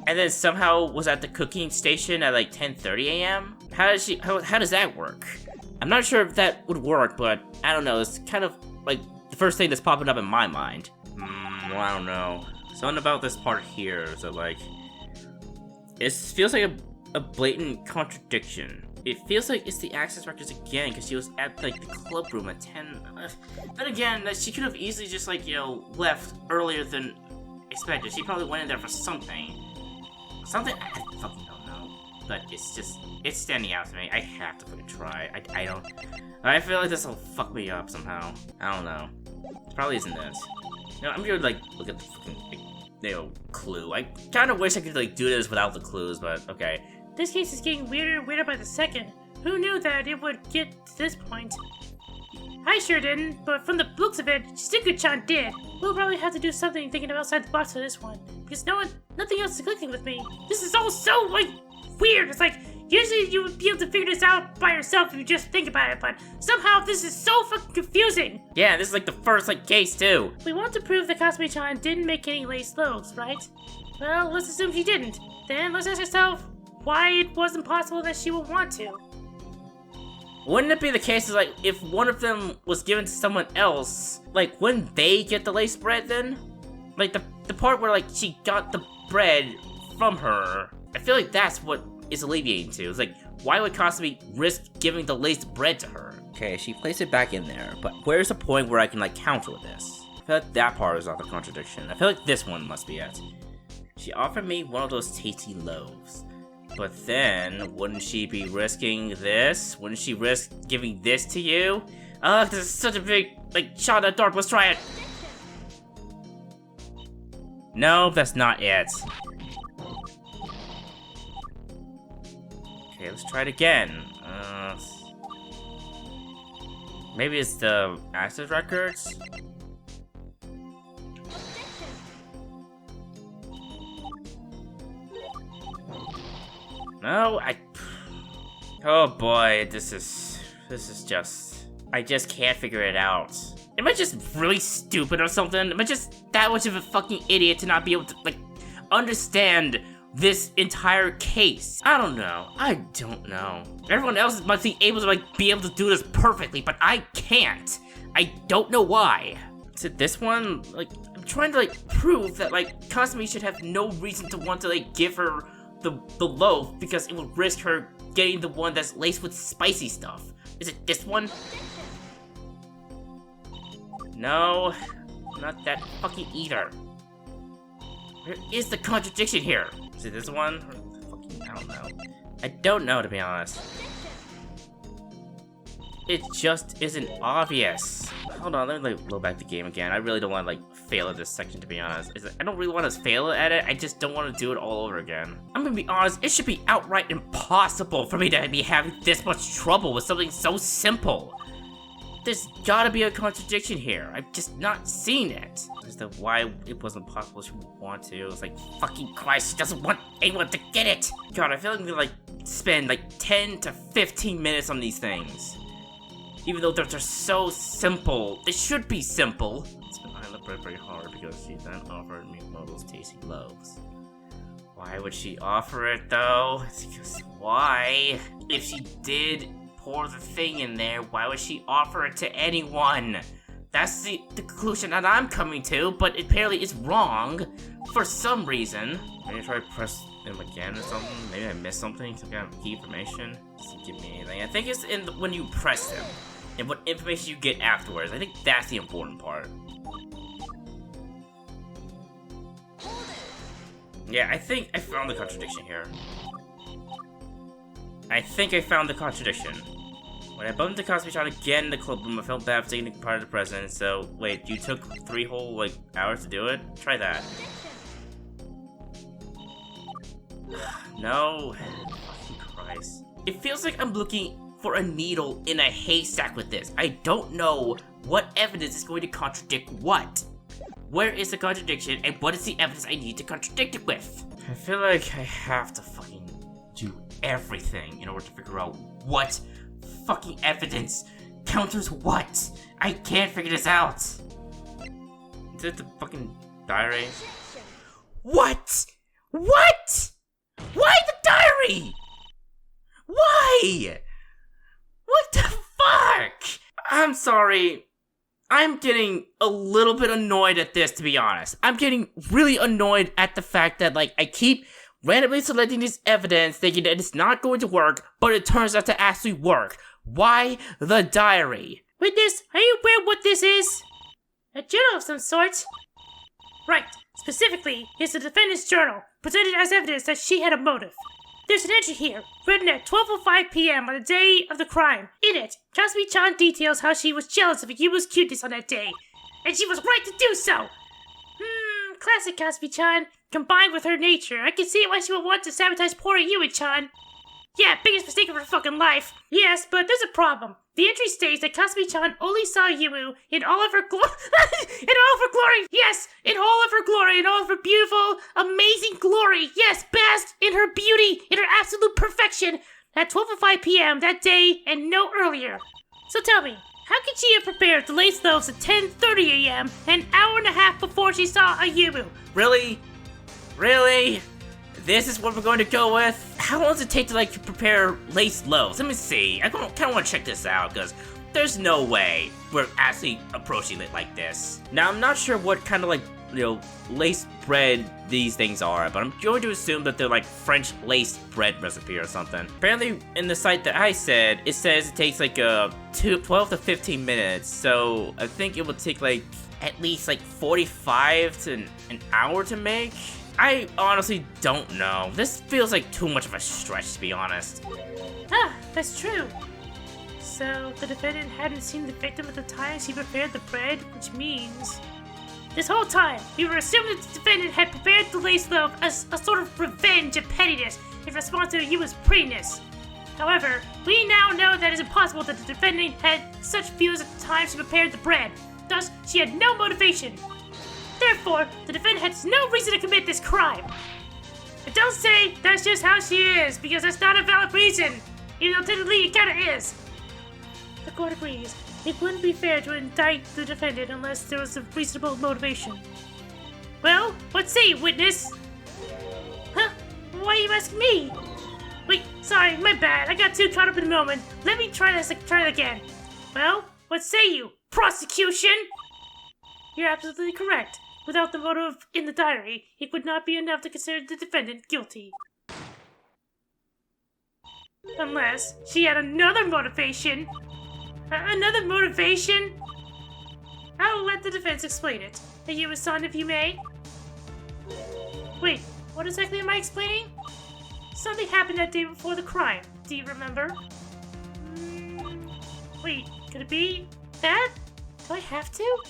and then somehow was at the cooking station at like 10:30 a.m.? How does that work? I'm not sure if that would work, but I don't know, it's kind of like the first thing that's popping up in my mind. Well, I don't know. Something about this part here, so like, it feels like a blatant contradiction. It feels like it's the access records again, because she was at like the club room at 10. Then again, she could have easily just like, you know, left earlier than expected. She probably went in there for something. Something, I fucking don't know. But it's standing out to me. I have to fucking try. I feel like this will fuck me up somehow. I don't know. It probably isn't it. You know, I'm gonna like look at the fucking, like, you know, clue. I kind of wish I could like do this without the clues, but okay. This case is getting weirder and weirder by the second. Who knew that it would get to this point? I sure didn't, but from the looks of it, Shizuku-chan did. We'll probably have to do something thinking outside the box for this one, because nothing else is clicking with me. This is all so, like, weird. It's like, usually you would be able to figure this out by yourself if you just think about it, but somehow this is so fucking confusing. Yeah, this is like the first like case too. We want to prove that Kasumi-chan didn't make any laced loaves, right? Well, let's assume she didn't. Then let's ask ourselves why it wasn't possible that she would want to. Wouldn't it be the case like if one of them was given to someone else, like wouldn't they get the lace bread then? Like the part where like she got the bread from her, I feel like that's what is alleviating to. It's like, why would Kasumi risk giving the laced bread to her? Okay, she placed it back in there, but where's the point where I can like counter with this? I feel like that part is not the contradiction. I feel like this one must be it. She offered me one of those tasty loaves. But then, wouldn't she be risking this? Wouldn't she risk giving this to you? This is such a big, like, shot in the dark. Let's try it. No, that's not it. Okay, let's try it again. Maybe it's the access records? No, oh boy, this is just, I just can't figure it out. Am I just really stupid or something? Am I just that much of a fucking idiot to not be able to, like, understand this entire case? I don't know. Everyone else must be able to, like, be able to do this perfectly, but I can't. I don't know why. Is it this one? Like, I'm trying to, like, prove that, like, Kasumi should have no reason to want to, like, give her the loaf because it would risk her getting the one that's laced with spicy stuff. Is it this one? No, not that fucking either. Where is the contradiction here? Is it this one? I don't know. I don't know, to be honest. It just isn't obvious. Hold on, let me like load back the game again. I really don't want to like fail at this section, to be honest. I don't really want to fail at it. I just don't want to do it all over again. I'm gonna be honest, it should be outright impossible for me to be having this much trouble with something so simple. There's gotta be a contradiction here. I've just not seen it. As to why it wasn't possible she would want to. It's like, fucking Christ, she doesn't want anyone to get it. God, I feel like I'm gonna like spend like 10 to 15 minutes on these things. Even though they're just so simple. They should be simple. It's been I look very hard because she then offered me one of those tasty loaves. Why would she offer it though? It's because why? If she did pour the thing in there, why would she offer it to anyone? That's the conclusion that I'm coming to, but apparently it's wrong for some reason. Maybe try to press them again or something. Maybe I missed something, some kind of key information. Doesn't give me anything. I think it's in when you press them and what information you get afterwards. I think that's the important part. Yeah, I think I found the contradiction here. I think I found the contradiction. When I bumped into Kasumi-chan again in the clubroom, I felt bad for taking part of the present, so wait, you took 3 whole, like, hours to do it? Try that. No. Fucking Christ. It feels like I'm looking for a needle in a haystack with this. I don't know what evidence is going to contradict what. Where is the contradiction, and what is the evidence I need to contradict it with? I feel like I have to fucking do everything in order to figure out what fucking evidence counters what. I can't figure this out. Is it the fucking diary? What? What? Why the diary? Why? What the fuck? I'm sorry. I'm getting a little bit annoyed at this, to be honest. I'm getting really annoyed at the fact that, like, I keep randomly selecting this evidence thinking that it's not going to work, but it turns out to actually work. Why the diary? Witness, are you aware what this is? A journal of some sort? Right. Specifically, it's the defendant's journal, presented as evidence that she had a motive. There's an entry here, written at 12:05 p.m. on the day of the crime. In it, Kasumi-chan details how she was jealous of Yuma's cuteness on that day, and she was right to do so. Classic Kasumi-chan. Combined with her nature, I can see why she would want to sabotage poor Yui-chan. Yeah, biggest mistake of her fucking life. Yes, but there's a problem. The entry states that Kasumi-chan only saw Yumu in all of her glory. In all of her glory. Yes, in all of her glory, in all of her beautiful, amazing glory. Yes, best in her beauty, in her absolute perfection. At 12:05 p.m. that day and no earlier. So tell me, how could she have prepared the lace loaves at 10:30 a.m. an hour and a half before she saw a Yumu? Really? Really? This is what we're going to go with? How long does it take to, like, prepare lace loaves? Let me see. I kind of want to check this out, because there's no way we're actually approaching it like this. Now, I'm not sure what kind of, like, lace bread these things are, but I'm going to assume that they're, like, French lace bread recipe or something. Apparently, in the site that I said, it says it takes, like, 12 to 15 minutes, so I think it would take, like, at least, like, 45 to an hour to make. I honestly don't know. This feels like too much of a stretch, to be honest. Ah, that's true. So, the defendant hadn't seen the victim at the time she prepared the bread, which means... This whole time, we were assuming that the defendant had prepared the lace loaf as a sort of revenge and pettiness in response to Yuma's prettiness. However, we now know that it is impossible that the defendant had such views at the time she prepared the bread. Thus, she had no motivation. Therefore, the defendant has no reason to commit this crime. And don't say that's just how she is, because that's not a valid reason, even though technically it kinda is. The court agrees. It wouldn't be fair to indict the defendant unless there was a reasonable motivation. Well, what say you, witness? Huh? Why are you asking me? Wait, sorry, my bad. I got too caught up in the moment. Let me try it again. Well, what say you, prosecution? You're absolutely correct. Without the motive in the diary, it would not be enough to consider the defendant guilty. Unless she had another motivation. Another motivation? I'll let the defense explain it. Are you a son, if you may? Wait, what exactly am I explaining? Something happened that day before the crime. Do you remember? Wait, could it be that? Do I have to?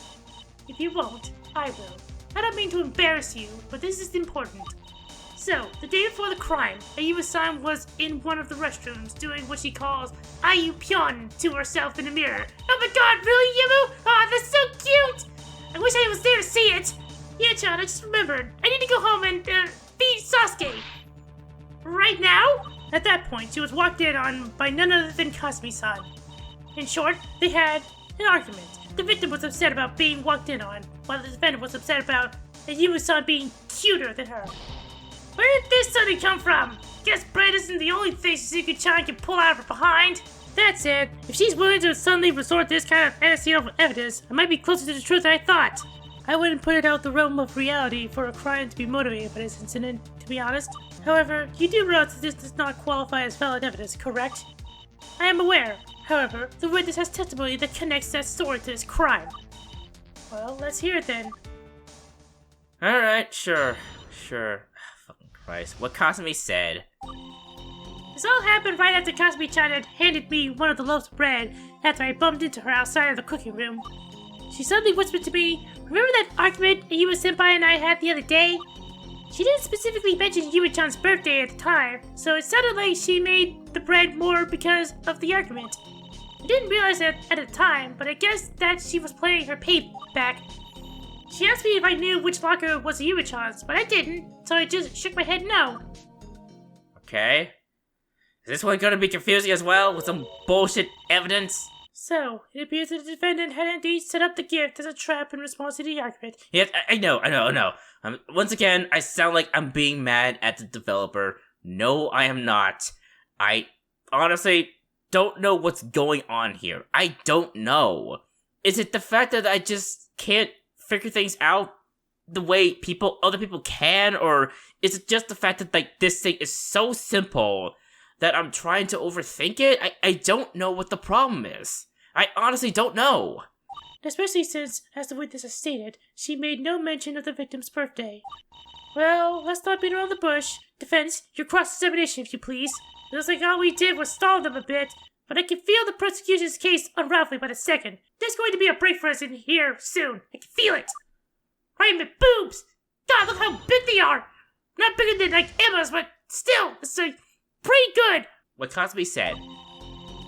If you won't, I will. I don't mean to embarrass you, but this is important. So, the day before the crime, Ayumu-san was in one of the restrooms doing what she calls Ayupyeon to herself in the mirror. Oh my god, really, Yumu? Oh, that's so cute! I wish I was there to see it! Yeah, Chan, I just remembered. I need to go home and, feed Sasuke. Right now? At that point, she was walked in on by none other than Kasumi-san. In short, they had an argument. The victim was upset about being walked in on, while the defendant was upset about Ayumu-san being cuter than her. Where did this suddenly come from? Guess bread isn't the only thing Shizuku-chan can pull out of her behind. That said, if she's willing to suddenly resort to this kind of antecedent evidence, I might be closer to the truth than I thought. I wouldn't put it out the realm of reality for a crime to be motivated by this incident, to be honest. However, you do realize that this does not qualify as valid evidence, correct? I am aware. However, the witness has testimony that connects that story to this crime. Well, let's hear it then. Alright, sure. Fucking Christ. What Kasumi said. This all happened right after Kasumi-chan had handed me one of the loaves of bread after I bumped into her outside of the cooking room. She suddenly whispered to me, "Remember that argument Ayumu-senpai and I had the other day?" She didn't specifically mention Yui-chan's birthday at the time, so it sounded like she made the bread more because of the argument. I didn't realize that at the time, but I guess that she was playing her payback. She asked me if I knew which locker was Yui-chan's, but I didn't, so I just shook my head no. Okay. Is this one gonna be confusing as well, with some bullshit evidence? So, it appears that the defendant had indeed set up the gift as a trap in response to the argument. Yes, I know. Once again, I sound like I'm being mad at the developer. No, I am not. I honestly don't know what's going on here. I don't know. Is it the fact that I just can't figure things out the way other people can, or is it just the fact that, like, this thing is so simple that I'm trying to overthink it? I don't know what the problem is. I honestly don't know. Especially since, as the witness has stated, she made no mention of the victim's birthday. Well, let's not beat around the bush. Defense, your cross-examination, if you please. It looks like all we did was stall them a bit, but I can feel the prosecution's case unraveling by the second. There's going to be a break for us in here soon. I can feel it. Right in my boobs. God, look how big they are. Not bigger than, like, Emma's, but still, it's, like, pretty good. what Kasumi said.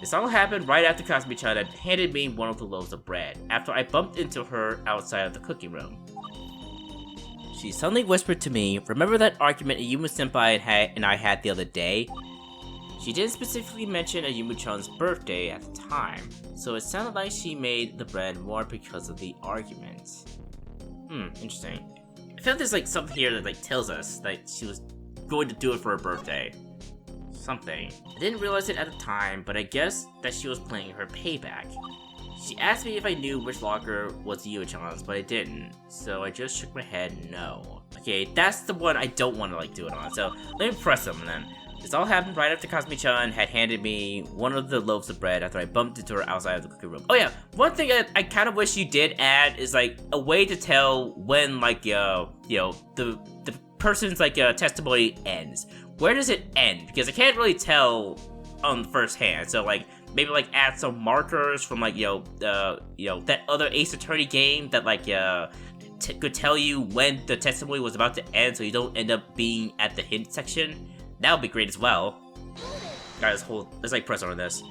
This all happened right after Kasumi-chan had handed me one of the loaves of bread, after I bumped into her outside of the cooking room. She suddenly whispered to me, remember that argument Ayumu-senpai and I had the other day? She didn't specifically mention Ayumu-chan's birthday at the time, so it sounded like she made the bread more because of the argument. Interesting. I feel like there's like something here that like tells us that she was going to do it for her birthday. Something. I didn't realize it at the time, but I guess that she was playing her payback. She asked me if I knew which locker was Yuo-chan's, but I didn't, so I just shook my head no. Okay, that's the one I don't want to like do it on, so let me press them then. This all happened right after Kasumi-chan had handed me one of the loaves of bread after I bumped into her outside of the cooking room. Oh yeah, one thing I kind of wish you did add is like a way to tell when like the person's like testimony ends. Where does it end? Because I can't really tell on first hand. So like maybe like add some markers from like that other Ace Attorney game that like could tell you when the testimony was about to end, so you don't end up being at the hint section. That would be great as well. Guys, let's like press on this.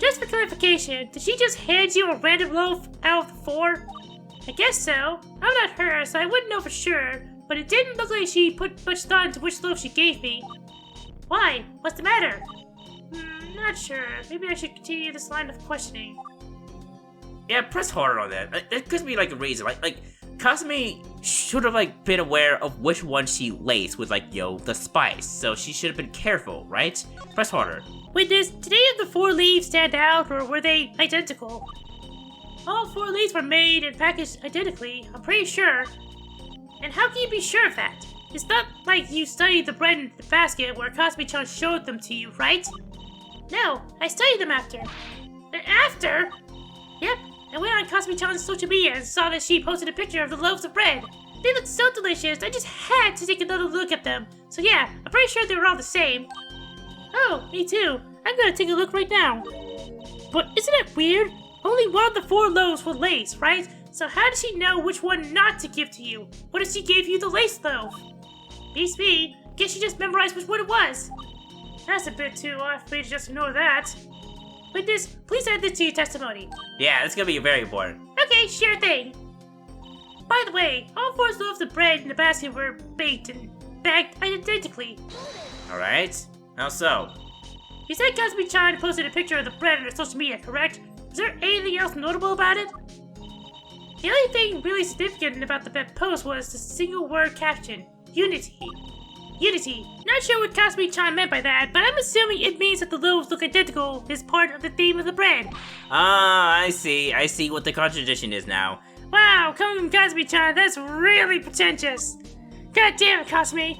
Just for clarification, did she just hand you a random loaf out of the 4? I guess so. I'm not her, so I wouldn't know for sure, but it didn't look like she put much thought into which loaf she gave me. Why? What's the matter? Not sure. Maybe I should continue this line of questioning. Yeah, press harder on that. That could be like a reason. Like Kasumi should have like been aware of which one she laced with like the spice, so she should have been careful, right? Press harder. Wait, did any of the 4 leaves stand out, or were they identical? All 4 leaves were made and packaged identically, I'm pretty sure. And how can you be sure of that? It's not like you studied the bread in the basket where Kasumi-chan showed them to you, right? No, I studied them after. After? Yep, I went on Kasumi-chan's social media and saw that she posted a picture of the loaves of bread. They looked so delicious, I just had to take another look at them. So yeah, I'm pretty sure they were all the same. Oh, me too. I'm gonna take a look right now. But isn't it weird? Only one of the 4 loaves were lace, right? So how did she know which one not to give to you? What if she gave you the lace loaf? Beats me. Guess she just memorized which one it was. That's a bit too off for me to just ignore that. Witness, please add this to your testimony. Yeah, it's gonna be very important. Okay, sure thing. By the way, all 4 loaves of bread in the basket were baked and bagged identically. Alright. How so? You said Kasumi-chan posted a picture of the bread on her social media, correct? Was there anything else notable about it? The only thing really significant about the post was the single word caption, Unity. Unity. Not sure what Kasumi-chan meant by that, but I'm assuming it means that the loaves look identical is part of the theme of the bread. Ah, I see. I see what the contradiction is now. Wow, coming from Kasumi-chan, that's really pretentious. God damn it, Kasumi.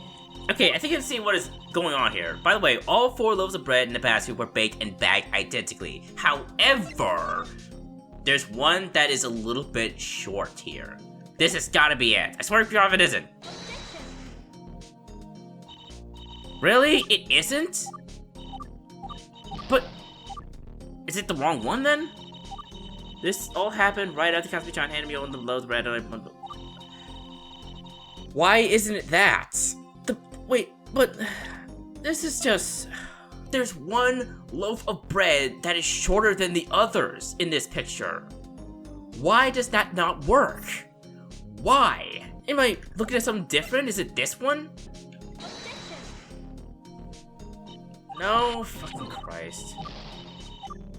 Okay, I think I can see what is going on here. By the way, all 4 loaves of bread in the basket were baked and bagged identically. However, there's one that is a little bit short here. This has gotta be it. I swear to God if it isn't. Really? It isn't? But is it the wrong one then? This all happened right after Kasumi-chan handed me one of the loaves of bread. Why isn't it that? Wait, but this is just... There's one loaf of bread that is shorter than the others in this picture. Why does that not work? Why? Am I looking at something different? Is it this one? No, fucking Christ.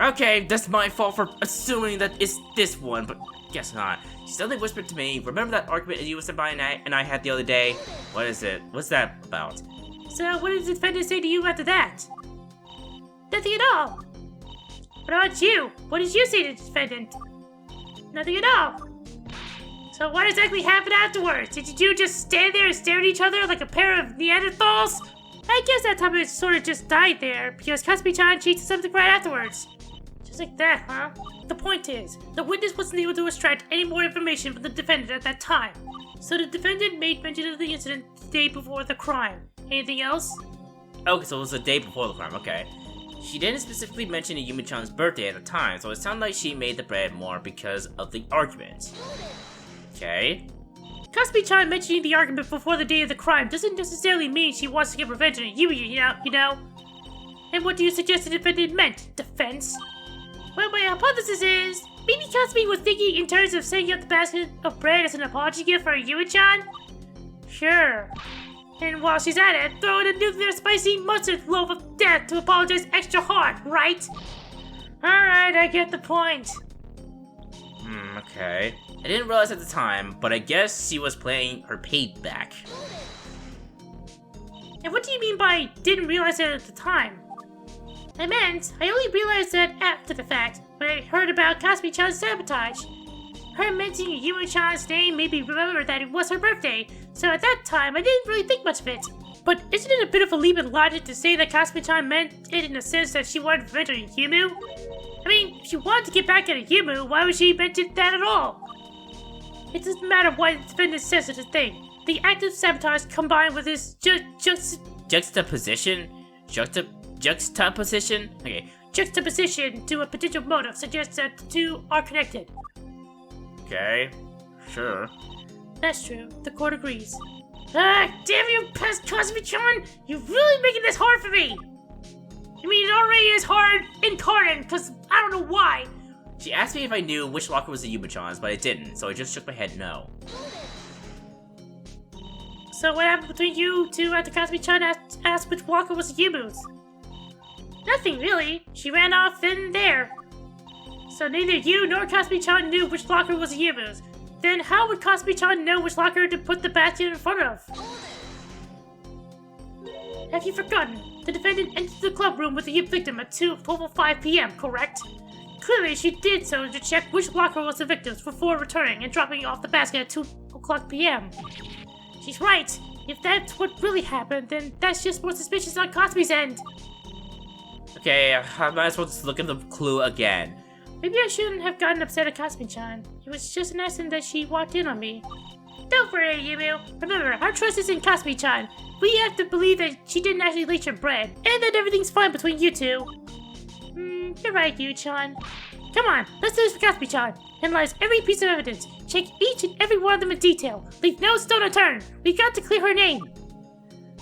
Okay, that's my fault for assuming that it's this one, but guess not. She suddenly whispered to me, remember that argument Ayumu-senpai and I had the other day? What is it? What's that about? So what did the defendant say to you after that? Nothing at all. What about you? What did you say to the defendant? Nothing at all. So what exactly happened afterwards? Did you just stand there and stare at each other like a pair of Neanderthals? I guess that topic sort of just died there, because Kasumi-chan cheated something right afterwards. Just like that, huh? The point is, the witness wasn't able to extract any more information from the defendant at that time. So the defendant made mention of the incident the day before the crime. Anything else? Okay, so it was the day before the crime, okay. She didn't specifically mention Ayumu-chan's birthday at the time, so it sounded like she made the bread more because of the argument. Okay. Kasumi-chan mentioning the argument before the day of the crime doesn't necessarily mean she wants to get revenge on you know? And what do you suggest the defendant meant? Defense? Well, my hypothesis is maybe Kasumi was thinking in terms of setting up the basket of bread as an apology gift for Yui-chan? Sure. And while she's at it, throw in a nuclear spicy mustard loaf of death to apologize extra hard, right? Alright, I get the point. Okay. I didn't realize at the time, but I guess she was playing her payback. And what do you mean by didn't realize it at the time? I meant, I only realized that after the fact, when I heard about Kasumi-chan's sabotage. Her mentioning Yui-chan's name made me remember that it was her birthday, so at that time I didn't really think much of it. But isn't it a bit of a leap in logic to say that Kasumi-chan meant it in the sense that she wanted to prevent her Yumu? I mean, if she wanted to get back at a Yumu, why would she mention that at all? It doesn't matter why the defendant says such a thing. The act of sabotage combined with his Juxtaposition? Juxtaposition? Okay. Juxtaposition to a potential motive suggests that the two are connected. Okay. Sure. That's true. The court agrees. Ah, damn you, pest Kasumi-chan! You're really making this hard for me! I mean, it already is hard incarnate, because I don't know why. She asked me if I knew which locker was the Yubichan's, but I didn't, so I just shook my head no. So what happened between you two after Kasumi-chan asked which locker was the Yubu's? Nothing, really. She ran off then and there. So neither you nor Kasumi-chan knew which locker was the Yubu's. Then how would Kasumi-chan know which locker to put the basket in front of? Have you forgotten? The defendant entered the club room with the victim at 12:05 p.m., correct? Clearly, she did so to check which locker was the victim's before returning and dropping off the basket at 2 o'clock p.m. She's right. If that's what really happened, then that's just more suspicious on Kasumi's end. Okay, I might as well just look at the clue again. Maybe I shouldn't have gotten upset at Kasumi-chan. It was just an accident that she walked in on me. Don't worry, Yumu. Remember, our trust is in Kasumi-chan. We have to believe that she didn't actually leach your bread, and that everything's fine between you two. You're right, Yu-chan. Come on, let's do this for Kasumi-chan. Analyze every piece of evidence. Check each and every one of them in detail. Leave no stone unturned. We got to clear her name.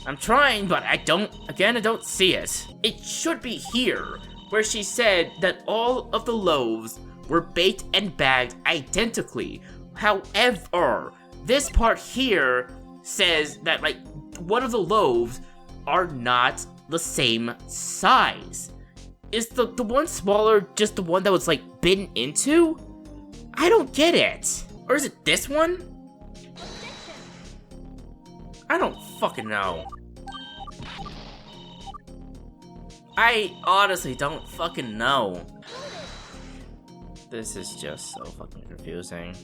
I'm trying, but I don't see it. It should be here, where she said that all of the loaves were baked and bagged identically. However, this part here says that, like, one of the loaves are not the same size. Is the one smaller just the one that was, like, bitten into? I don't get it. Or is it this one? I don't fucking know. I honestly don't fucking know. This is just so fucking confusing.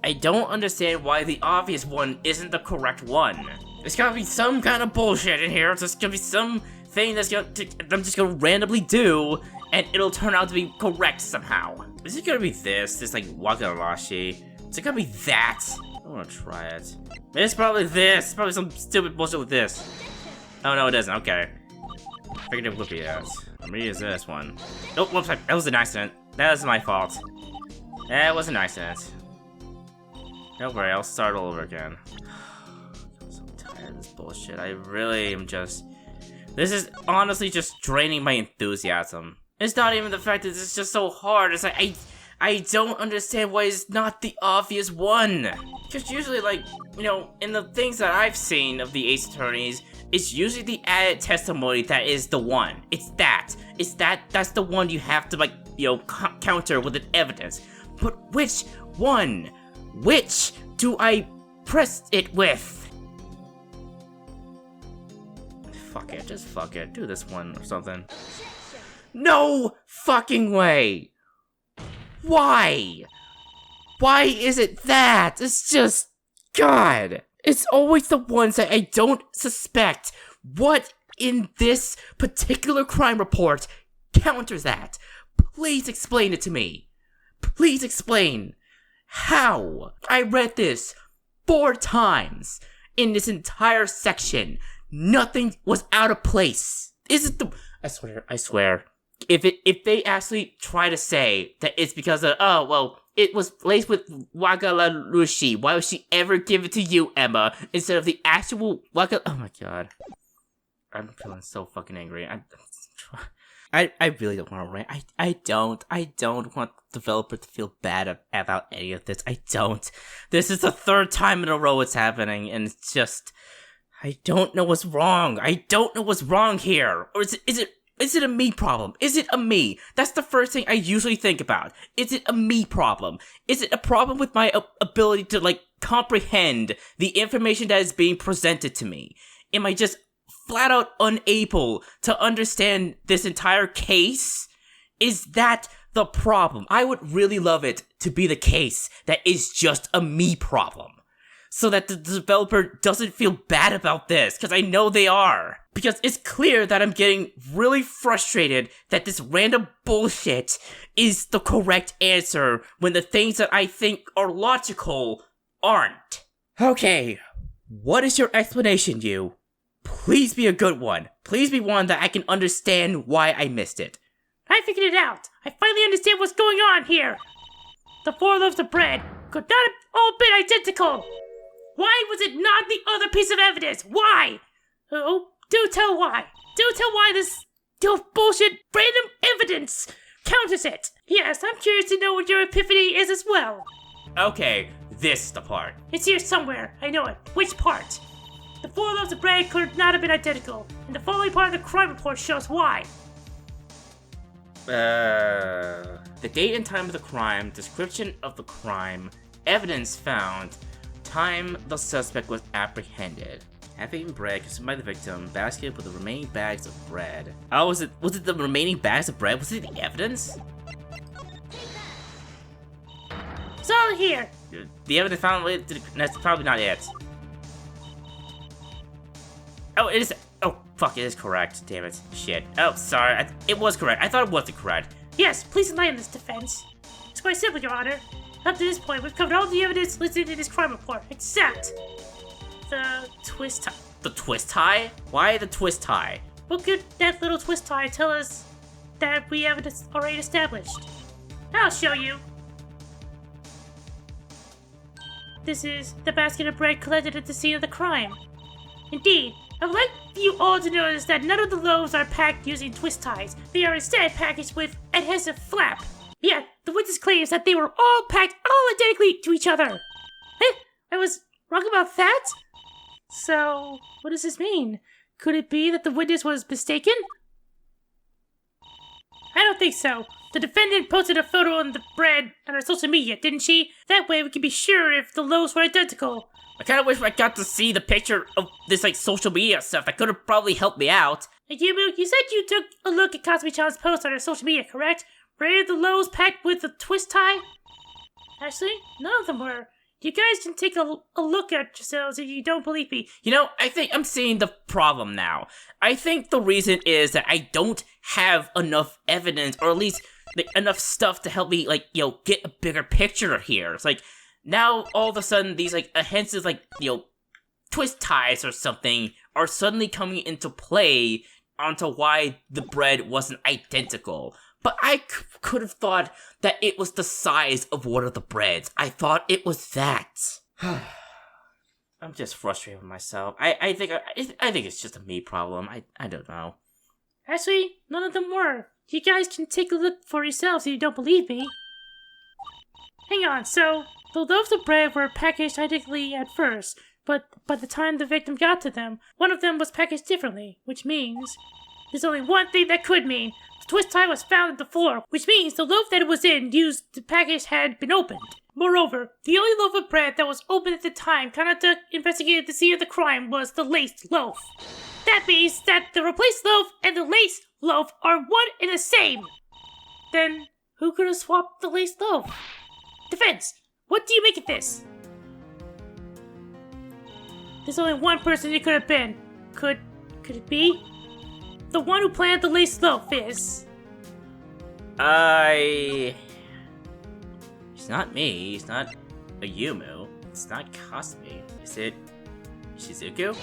I don't understand why the obvious one isn't the correct one. There's gotta be some kind of bullshit in here. There's gonna be some thing that's I'm just gonna randomly do, and it'll turn out to be correct somehow. Is it gonna be this like Wakarashi? Is it gonna be that? I wanna try it. It's probably this. Probably some stupid bullshit with this. Oh no, it doesn't. Okay. Figured it would be that. Let me use this one. Oh, whoops! That was an accident. That was my fault. That was an accident. Don't worry, I'll start all over again. I'm so tired of this bullshit. I really am just... This is honestly just draining my enthusiasm. It's not even the fact that it's just so hard. It's like, I don't understand why it's not the obvious one. Because usually, like, you know, in the things that I've seen of the Ace Attorneys, it's usually the added testimony that is the one. It's that's the one you have to, like, you know, counter with an evidence. But which one? Which do I press it with? Fuck it, just fuck it. Do this one or something. No fucking way! Why? Why is it that? It's just... God! It's always the ones that I don't suspect. What in this particular crime report counters that? Please explain it to me. Please explain. How? I read this 4 times in this entire section. Nothing was out of place. Is it the... I swear. If they actually try to say that it's because of, oh, well, it was laced with Wagalarushi, why would she ever give it to you, Emma, instead of the actual oh my god. I'm feeling so fucking angry. I really don't want to rant. I don't want the developer to feel bad about any of this. I don't. This is the third time in a row it's happening, and it's just, I don't know what's wrong. I don't know what's wrong here. Or is it a me problem? Is it a me? That's the first thing I usually think about. Is it a me problem? Is it a problem with my ability to, like, comprehend the information that is being presented to me? Am I just flat out unable to understand this entire case? Is that the problem? I would really love it to be the case that is just a me problem, so that the developer doesn't feel bad about this, because I know they are. Because it's clear that I'm getting really frustrated that this random bullshit is the correct answer when the things that I think are logical aren't. Okay, what is your explanation, you? Please be a good one. Please be one that I can understand why I missed it. I figured it out. I finally understand what's going on here. The 4 loaves of bread could not have all been identical. Why was it not the other piece of evidence? Why? Oh, do tell why. Do tell why this bullshit random evidence counters it. Yes, I'm curious to know what your epiphany is as well. Okay, this is the part. It's here somewhere. I know it. Which part? The 4 loaves of bread could not have been identical, and the following part of the crime report shows why. The date and time of the crime, description of the crime, evidence found, time the suspect was apprehended. Half-eaten bread consumed by the victim, basket with the remaining bags of bread. Oh, was it the remaining bags of bread? Was it the evidence? It's all here. The evidence found, that's probably not it. Oh, it is. Oh, fuck, it is correct. Damn it. Shit. Oh, sorry. It was correct. I thought it wasn't correct. Yes, please enlighten this defense. It's quite simple, Your Honor. Up to this point, we've covered all the evidence listed in this crime report, except the twist tie. The twist tie? Why the twist tie? What could that little twist tie tell us that we haven't already established? I'll show you. This is the basket of bread collected at the scene of the crime. Indeed, I would like you all to notice that none of the loaves are packed using twist ties. They are instead packaged with adhesive flap. Yeah, the witness claims that they were all packed all identically to each other. I was wrong about that? So, what does this mean? Could it be that the witness was mistaken? I don't think so. The defendant posted a photo on the bread on her social media, didn't she? That way we can be sure if the loaves were identical. I kind of wish I got to see the picture of this, like, social media stuff. That could have probably helped me out. Hey, Yumu, you said you took a look at Kazumi-chan's post on her social media, correct? Were any of the loaves packed with a twist tie? Actually, none of them were. You guys can take a look at yourselves if you don't believe me. You know, I think I'm seeing the problem now. I think the reason is that I don't have enough evidence, or at least like, enough stuff to help me, like, get a bigger picture here. It's like, now all of a sudden these, like, offensive, like, twist ties or something are suddenly coming into play onto why the bread wasn't identical. But I could have thought that it was the size of one of the breads. I thought it was that. I'm just frustrated with myself. I think it's just a me problem. I don't know. Actually, none of them were. You guys can take a look for yourselves if you don't believe me. Hang on, so the loaves of bread were packaged identically at first, but by the time the victim got to them, one of them was packaged differently, which means there's only one thing that could mean. The twist tie was found on the floor, which means the loaf that it was in used the package had been opened. Moreover, the only loaf of bread that was open at the time Kanata investigated the scene of the crime was the laced loaf. That means that the replaced loaf and the laced loaf are one and the same. Then, who could have swapped the laced loaf? Defense, what do you make of this? There's only one person it could have been. Could it be? The one who planted the laced loaf is... It's not me. It's not a Yumu. It's not Kasumi. Is it Shizuku?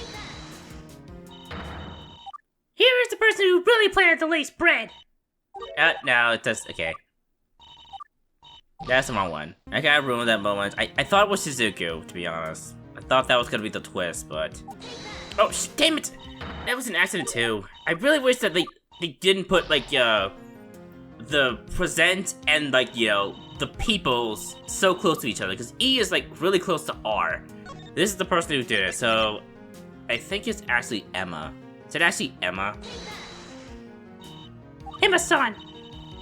Here is the person who really planted the laced bread. No, it does. Okay. That's the wrong one. I kinda ruined that moment. I thought it was Shizuku, to be honest. I thought that was gonna be the twist, but... Oh, damn it! That was an accident too. I really wish that they didn't put like the present and like the peoples so close to each other, because E is like really close to R. This is the person who did it, so I think it's actually Emma. Is it actually Emma? Emma-san!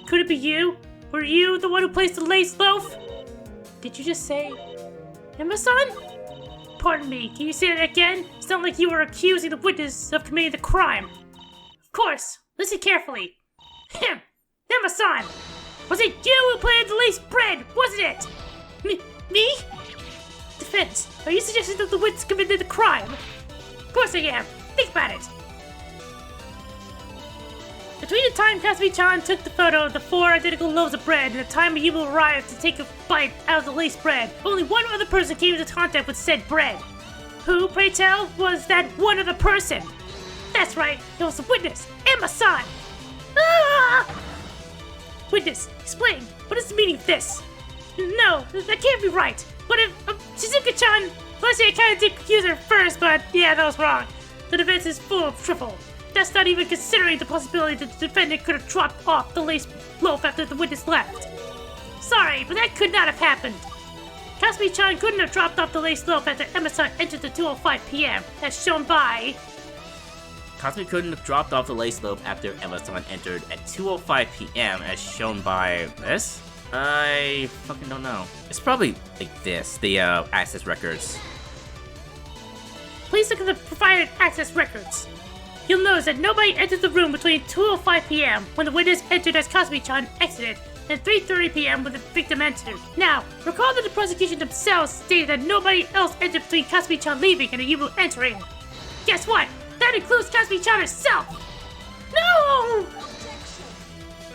Could it be you? Were you the one who placed the lace loaf? Did you just say Emma-san? Pardon me, can you say that again? It sounded like you were accusing the witness of committing the crime. Of course, listen carefully. Emma-san! Was it you who planted the lace bread, wasn't it? Me? Defense, are you suggesting that the witness committed the crime? Of course I am. Think about it. Between the time Kasumi-chan took the photo of the 4 identical loaves of bread and the time Ayumu arrived to take a bite out of the lace bread, only one other person came into contact with said bread. Who, pray tell, was that one other person? That's right, it was the witness, Emma-san! Ah! Witness, explain, what is the meaning of this? No, that can't be right. What if Shizuka-chan? Let's say I kinda did accuse her first, but yeah, that was wrong. The defense is full of triple. That's not even considering the possibility that the defendant could have dropped off the lace loaf after the witness left. Sorry, but that could not have happened. Kasumi-chan couldn't have dropped off the lace loaf after Emma-san entered the 2:05 p.m., as shown by... Kasumi couldn't have dropped off the lace loaf after Emma-san entered at 2:05 p.m. as shown by this? I fucking don't know. It's probably like this, the access records. Please look at the provided access records. You'll notice that nobody entered the room between 2:05 p.m. when the witness entered as Kasumi-chan exited, and 3:30 p.m. when the victim entered. Now, recall that the prosecution themselves stated that nobody else entered between Kasumi-chan leaving and Ayumu entering. Guess what? That includes Kasumi-chan herself! No!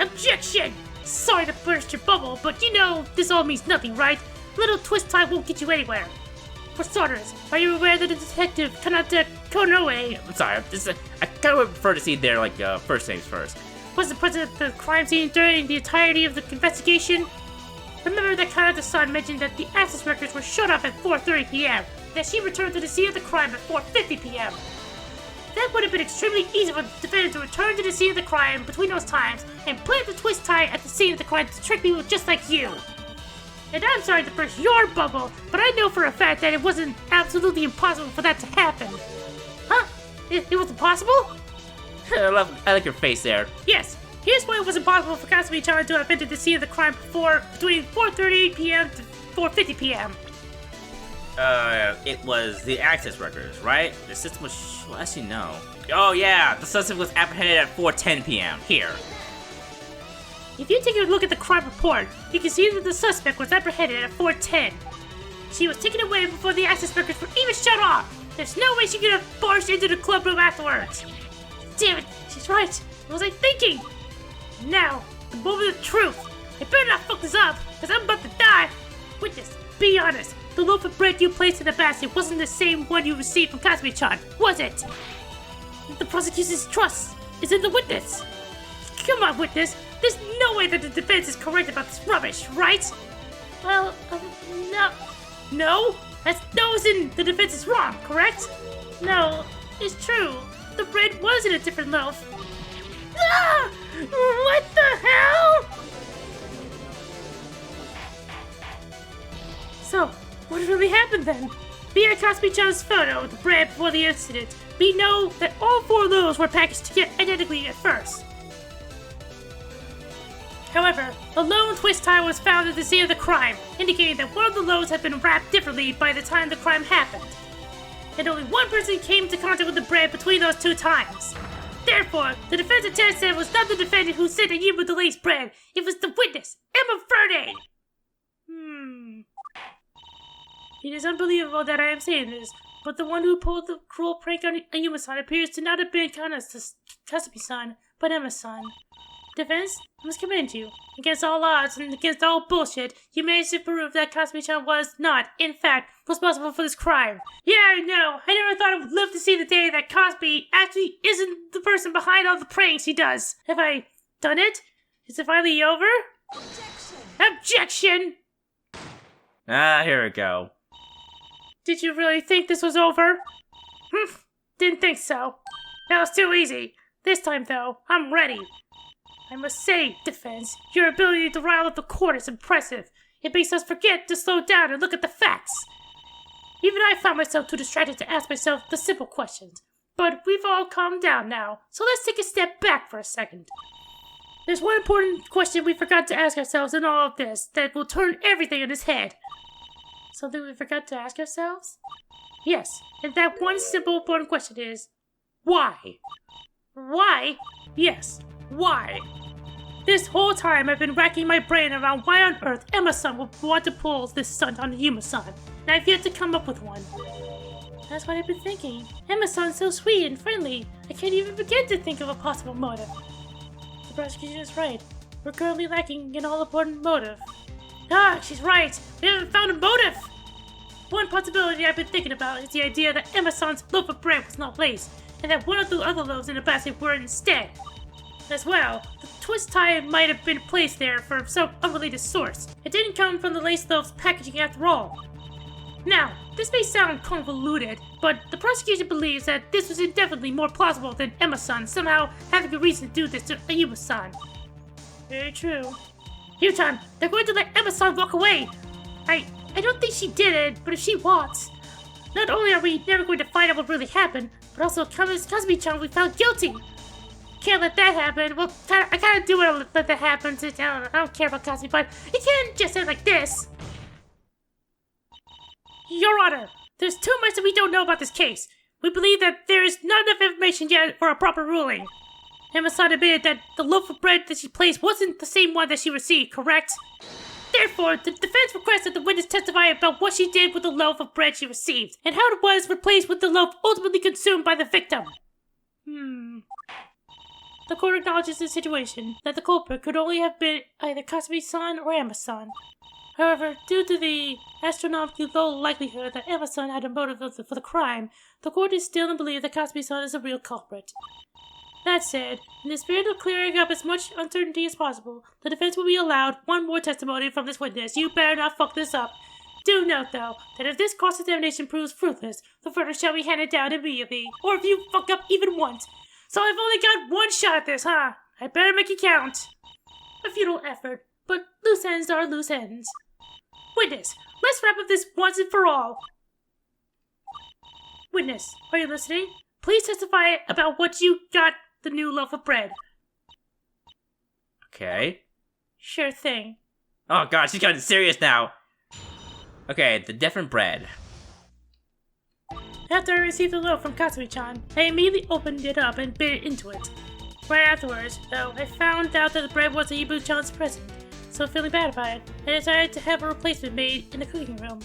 Objection! Sorry to burst your bubble, but you know, this all means nothing, right? Little twist tie won't get you anywhere. For starters, are you aware that the detective Kanata Konoe... I'm sorry, I kind of would prefer to see their first names first. Was the present at the crime scene during the entirety of the investigation? Remember that Kanata-san mentioned that the access records were shut off at 4:30 p.m., that she returned to the scene of the crime at 4:50 p.m. That would have been extremely easy for the defendant to return to the scene of the crime between those times and plant the twist tie at the scene of the crime to trick people just like you. And I'm sorry to burst your bubble, but I know for a fact that it wasn't absolutely impossible for that to happen. Huh? It was impossible? I like your face there. Yes, here's why it was impossible for Kasumi-chan to have entered the scene of the crime between 4:30 p.m. to 4:50 p.m. It was the access records, right? The system was... well, actually, no. Oh, yeah! The suspect was apprehended at 4:10 p.m. Here. If you take a look at the crime report, you can see that the suspect was apprehended at 4:10. She was taken away before the access records were even shut off. There's no way she could have barged into the club room afterwards. Damn it, she's right. What was I thinking? Now, the moment of truth. I better not fuck this up, because I'm about to die. Witness, be honest. The loaf of bread you placed in the basket wasn't the same one you received from Kasumi-chan, was it? The prosecution's trust is in the witness. Come on, witness. There's no way that the defense is correct about this rubbish, right? Well, no. No? No as in the defense is wrong, correct? No, it's true. The bread was in a different loaf. Ah! What the hell? So, what really happened then? Via Kasumi-chan's photo of the bread before the incident, we know that all 4 loaves were packaged together identically at first. However, a lone twist tie was found at the scene of the crime, indicating that one of the loaves had been wrapped differently by the time the crime happened. And only one person came into contact with the bread between those 2 times. Therefore, the defense attorney said it was not the defendant who sent Ayumu the lace bread, it was the witness, Emma Verde! It is unbelievable that I am saying this, but the one who pulled the cruel prank on Ayuma-san appears to not have been Kasumi-san, but Emma-san. Defense, I must commend you. Against all odds and against all bullshit, you managed to prove that Kasumi-chan was not, in fact, responsible for this crime. Yeah, I know. I never thought I would live to see the day that Kasumi actually isn't the person behind all the pranks he does. Have I done it? Is it finally over? Objection! Ah, here we go. Did you really think this was over? Didn't think so. That was too easy. This time, though, I'm ready. I must say, Defense, your ability to rile up the court is impressive. It makes us forget to slow down and look at the facts. Even I found myself too distracted to ask myself the simple questions. But we've all calmed down now, so let's take a step back for a second. There's one important question we forgot to ask ourselves in all of this that will turn everything on its head. Something we forgot to ask ourselves? Yes, and that one simple important question is, why? Why? Yes, why? This whole time I've been racking my brain around why on earth Emma-san would want to pull this stunt on Yuma-san, and I've yet to come up with one. That's what I've been thinking. Emma-san's so sweet and friendly, I can't even begin to think of a possible motive. The prosecution is right. We're currently lacking an all-important motive. Ah, she's right! We haven't found a motive! One possibility I've been thinking about is the idea that Emma-san's loaf of bread was not laced, and that one of the other loaves in the basket were instead. As well, the twist tie might have been placed there from some unrelated source. It didn't come from the laced loaf's packaging after all. Now, this may sound convoluted, but the prosecution believes that this was indefinitely more plausible than Emma-san somehow having a reason to do this to Ayuma-san. Very true. U-tan, they're going to let Emma-san walk away! I don't think she did it, but if she wants... Not only are we never going to find out what really happened, but also Kazumi-chan will be found guilty! Can't let that happen. Well, I kind of do want to let that happen. I don't care about Kazumi, but you can't just say it like this. Your Honor, there's too much that we don't know about this case. We believe that there is not enough information yet for a proper ruling. Emma-san admitted that the loaf of bread that she placed wasn't the same one that she received, correct? Therefore, the defense requests that the witness testify about what she did with the loaf of bread she received, and how it was replaced with the loaf ultimately consumed by the victim. The court acknowledges the situation, that the culprit could only have been either Kazumi-san or Emma-san. However, due to the astronomically low likelihood that Emma-san had a motive for the crime, the court is still in belief that Kazumi-san is the real culprit. That said, in the spirit of clearing up as much uncertainty as possible, the defense will be allowed one more testimony from this witness. You better not fuck this up. Do note, though, that if this cross-examination proves fruitless, the verdict shall be handed down immediately, or if you fuck up even once. So I've only got one shot at this, huh? I better make it count. A futile effort, but loose ends are loose ends. Witness, let's wrap up this once and for all. Witness, are you listening? Please testify about what you got the new loaf of bread. Okay. Sure thing. Oh god, she's getting serious now. Okay, the different bread. After I received the loaf from Katsumi-chan, I immediately opened it up and bit into it. Right afterwards, though, I found out that the bread was Ibu-chan's present, so feeling bad about it, I decided to have a replacement made in the cooking room.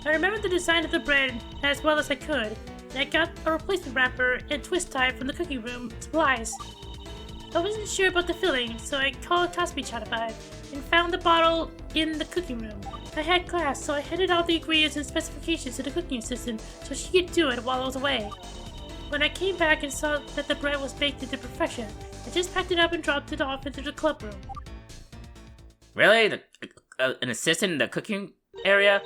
I remembered the design of the bread as well as I could, and I got a replacement wrapper and twist tie from the cooking room supplies. I wasn't sure about the filling, so I called Katsumi-chan about it, and found the bottle in the cooking room. I had class, so I handed out the ingredients and specifications to the cooking assistant so she could do it while I was away. When I came back and saw that the bread was baked into perfection, I just packed it up and dropped it off into the club room. Really? An assistant in the cooking area?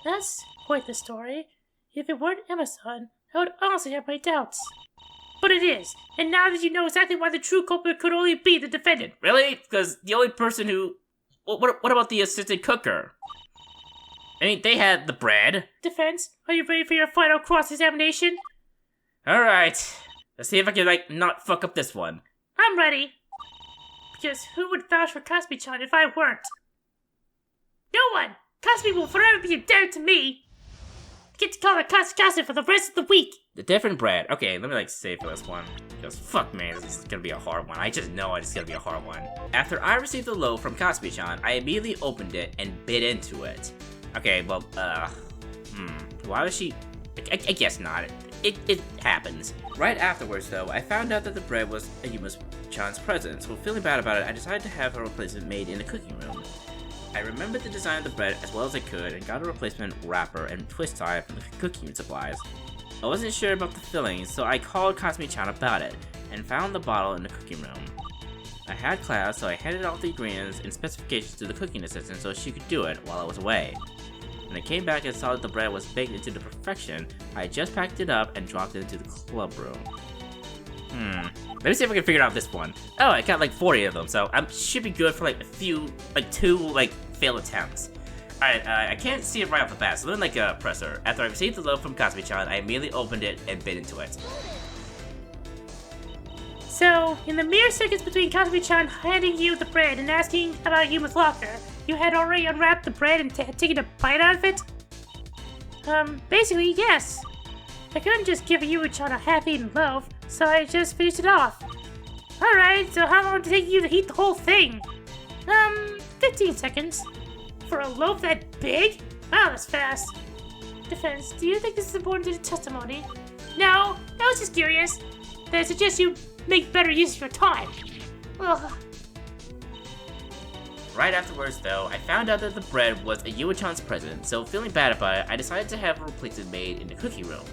That's quite the story. If it weren't Emma-san, I would honestly have my doubts. But it is, and now that you know exactly why the true culprit could only be the defendant. Really? Because the only person who... What about the assistant cooker? I mean, they had the bread. Defense, are you ready for your final cross-examination? Alright. Let's see if I can, not fuck up this one. I'm ready. Because who would vouch for Kazumi-chan if I weren't? No one! Kazumi will forever be indebted to me! I get to call her Kazumi for the rest of the week! The different bread. Okay, let me, save for this one. Because fuck, man, this is gonna be a hard one. I just know it's gonna be a hard one. After I received the loaf from Kazumi-chan, I immediately opened it and bit into it. Okay, well, why was she... I guess not. It happens. Right afterwards, though, I found out that the bread was Ayuma-chan's present, so feeling bad about it, I decided to have a replacement made in the cooking room. I remembered the design of the bread as well as I could, and got a replacement wrapper and twist tie from the cooking supplies. I wasn't sure about the filling, so I called Kazumi-chan about it, and found the bottle in the cooking room. I had class, so I handed out the ingredients and specifications to the cooking assistant so she could do it while I was away. When I came back and saw that the bread was baked into the perfection, I just packed it up and dropped it into the club room. Let me see if I can figure out this one. Oh, I got like 40 of them, so I should be good for like a few, like 2 failed attempts. Alright, I can't see it right off the bat, so let me press her. After I received the loaf from Kasumi-chan, I immediately opened it and bit into it. So, in the mere seconds between Kasumi-chan handing you the bread and asking about Yuma's locker, you had already unwrapped the bread and taken a bite out of it? Basically, yes. I couldn't just give Yuma-chan a half-eaten loaf, so I just finished it off. Alright, so how long did it take you to eat the whole thing? 15 seconds. For a loaf that big? Wow, that's fast. Defense, do you think this is important to the testimony? No, I was just curious. I suggest you make better use of your time. Ugh. Right afterwards, though, I found out that the bread was a Yuma-chan's present, so feeling bad about it, I decided to have a replacement made in the cookie room.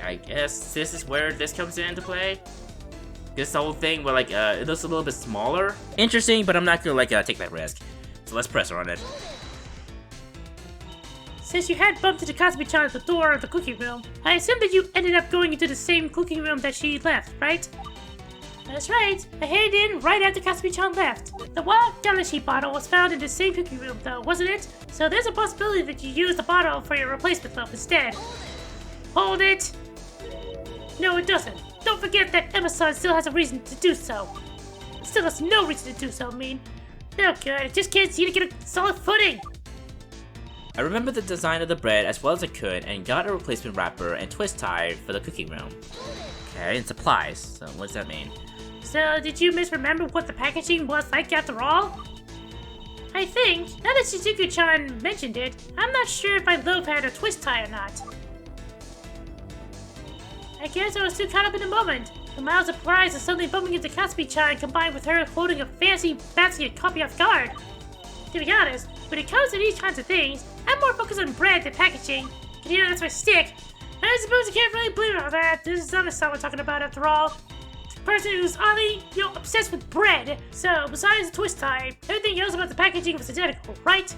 I guess this is where this comes into play. This whole thing where it looks a little bit smaller. Interesting, but I'm not gonna take that risk. So let's press her on it. Since you had bumped into Kasumi-chan at the door of the cooking room, I assume that you ended up going into the same cooking room that she left, right? That's right. I headed in right after Kasumi-chan left. The wild Galashi bottle was found in the same cooking room though, wasn't it? So there's a possibility that you used the bottle for your replacement loaf instead. Hold it! No, it doesn't. Don't forget that Emma-san still has a reason to do so. Still has no reason to do so, I mean. No good, I just can't seem to get a solid footing. I remember the design of the bread as well as I could and got a replacement wrapper and twist tie for the cooking room. Okay, and supplies, so what does that mean? So, did you misremember what the packaging was like after all? I think, now that Shizuku-chan mentioned it, I'm not sure if my loaf had a twist tie or not. I guess I was too caught up in the moment. The mild surprise of suddenly bumping into Kasumi-chan combined with her holding a fancy basket caught me off guard. To be honest, when it comes to these kinds of things, I'm more focused on bread than packaging. And that's my stick. I suppose you can't really blame her on that. This is honest we're talking about after all. The person who's oddly, obsessed with bread. So, besides the twist tie, everything else about the packaging was identical, right?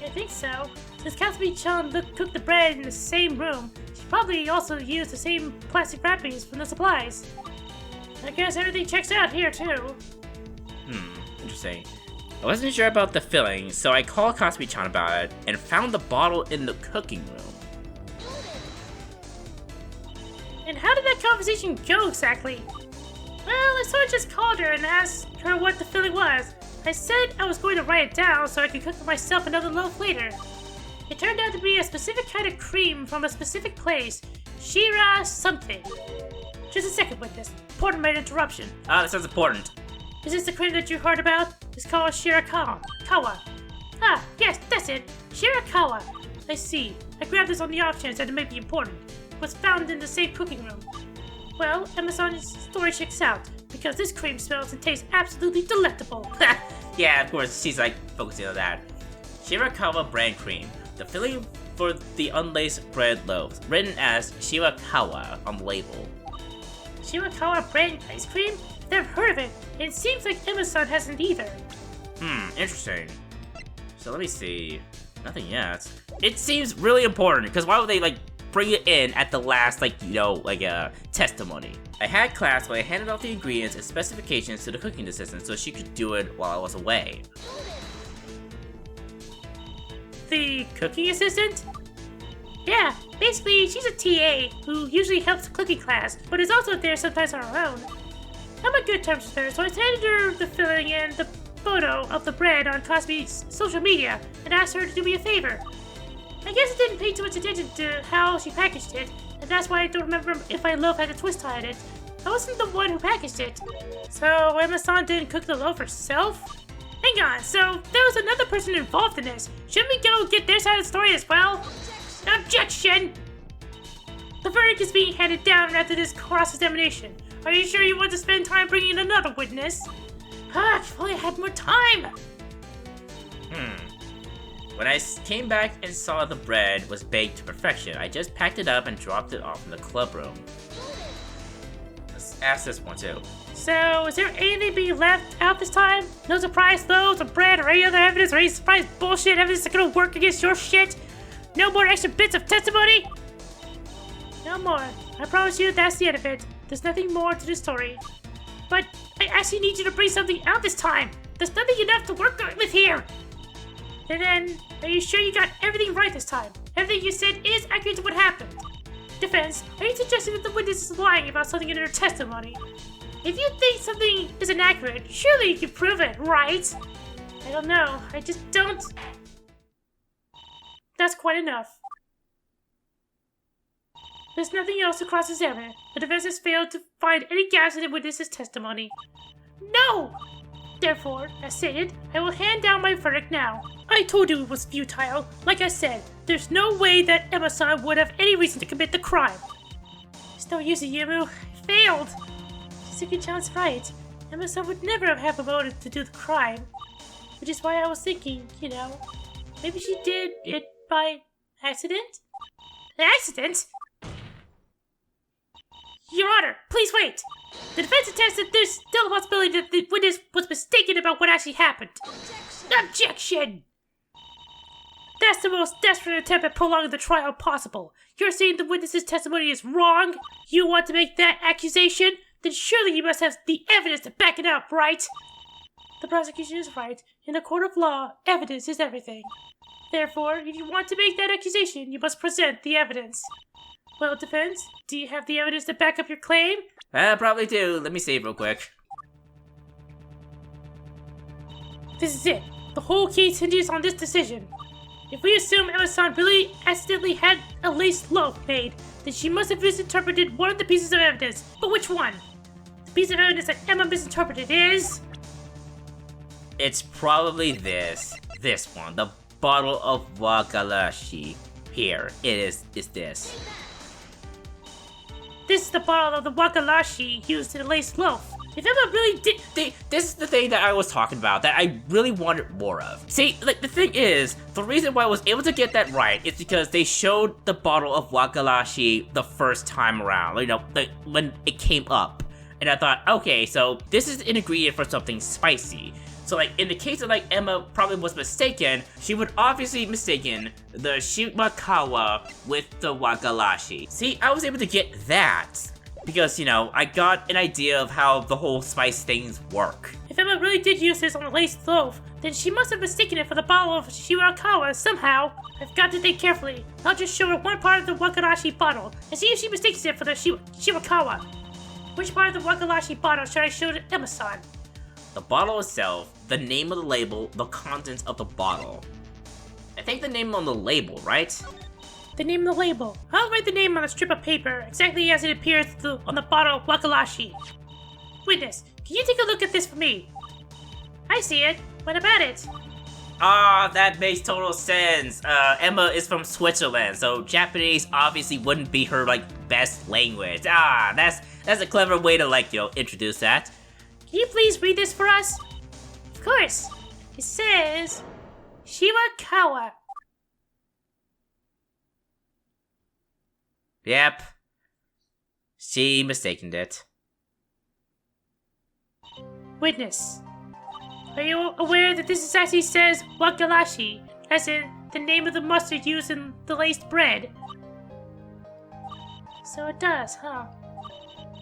I think so. Since Kasumi-chan cooked the bread in the same room, she probably also used the same plastic wrappings from the supplies. I guess everything checks out here, too. Interesting. I wasn't sure about the filling, so I called Kasumi-chan about it and found the bottle in the cooking room. And how did that conversation go exactly? Well, I sort of just called her and asked her what the filling was. I said I was going to write it down so I could cook for myself another loaf later. It turned out to be a specific kind of cream from a specific place. Shira something. Just a second, witness. Pardon my interruption. Ah, that sounds important. Is this the cream that you heard about? It's called Shirakawa. Ah, yes, that's it. Shirakawa. I see. I grabbed this on the off chance that it might be important. It was found in the same cooking room. Well, Amazon's story checks out, because this cream smells and tastes absolutely delectable. Yeah, of course, she's focusing on that. Shirakawa brand cream. The filling for the unlaced bread loaves, written as Shirakawa on the label. Shirakawa brand ice cream? Never heard of it. It seems like Emma-san hasn't either. Interesting. So let me see. Nothing yet. It seems really important, because why would they, bring it in at the last, testimony? I had class where I handed off the ingredients and specifications to the cooking assistant so she could do it while I was away. The cooking assistant? Yeah, basically, she's a TA who usually helps the cooking class, but is also there sometimes on her own. I'm on good terms with her, so I handed her the filling and the photo of the bread on Cosby's social media and asked her to do me a favor. I guess I didn't pay too much attention to how she packaged it, and that's why I don't remember if my loaf had a twist tie in it. I wasn't the one who packaged it. So Emma-san didn't cook the loaf herself? Hang on, so there was another person involved in this. Shouldn't we go get their side of the story as well? Objection! The verdict is being handed down after this cross-examination. Are you sure you want to spend time bringing in another witness? If only I had more time! When I came back and saw the bread was baked to perfection, I just packed it up and dropped it off in the club room. Let's ask this one too. So, is there anything being left out this time? No surprise loaves of bread or any other evidence or any surprise bullshit evidence that's gonna work against your shit? No more extra bits of testimony? No more. I promise you that's the end of it. There's nothing more to the story. But I actually need you to bring something out this time. There's nothing enough to work with here. And then, are you sure you got everything right this time? Everything you said is accurate to what happened. Defense, are you suggesting that the witness is lying about something in her testimony? If you think something is inaccurate, surely you can prove it, right? I don't know. I just don't... That's quite enough. There's nothing else to cross-examine. The defense has failed to find any gaps in the witness's testimony. No! Therefore, as stated, I will hand down my verdict now. I told you it was futile. Like I said, there's no way that Emma-san would have any reason to commit the crime. It's no use, Yumu. I failed. Second chance right. Emma-san would never have a motive to do the crime. Which is why I was thinking, maybe she did it by accident? An accident? Your Honor, please wait! The defense attests that there's still a possibility that the witness was mistaken about what actually happened. Objection! That's the most desperate attempt at prolonging the trial possible. You're saying the witness's testimony is wrong? You want to make that accusation? Then surely you must have the evidence to back it up, right? The prosecution is right. In a court of law, evidence is everything. Therefore, if you want to make that accusation, you must present the evidence. Well, defense, do you have the evidence to back up your claim? I probably do. Let me see real quick. This is it. The whole case hinges on this decision. If we assume Emma-san really accidentally had a laced loaf made, then she must have misinterpreted one of the pieces of evidence. But which one? The piece of evidence that Emma misinterpreted is... It's probably this one, the bottle of wakarashi. Here, it's this. This is the bottle of the wakarashi used in the laced loaf. If Emma really did... This is the thing that I was talking about, that I really wanted more of. See, the thing is, the reason why I was able to get that right is because they showed the bottle of wakarashi the first time around, when it came up. And I thought, okay, so this is an ingredient for something spicy. So, in the case of, Emma probably was mistaken, she would obviously mistaken the Shimakawa with the wakarashi. See, I was able to get that because, I got an idea of how the whole spice things work. If Emma really did use this on the laced loaf, then she must have mistaken it for the bottle of Shimakawa somehow. I've got to think carefully. I'll just show her one part of the wakarashi bottle and see if she mistakes it for the Shimakawa. Which part of the wakarashi bottle should I show to Emma-san? The bottle itself, the name of the label, the contents of the bottle. I think the name on the label, right? The name on the label. I'll write the name on a strip of paper, exactly as it appears on the bottle of wakarashi. Witness, can you take a look at this for me? I see it. What about it? Ah, that makes total sense. Emma is from Switzerland, so Japanese obviously wouldn't be her, best language. Ah, that's a clever way to, introduce that. Can you please read this for us? Of course. It says... Shimakawa. Yep. She mistaken it. Witness. Are you aware that this actually says wakarashi, as in the name of the mustard used in the laced bread? So it does, huh?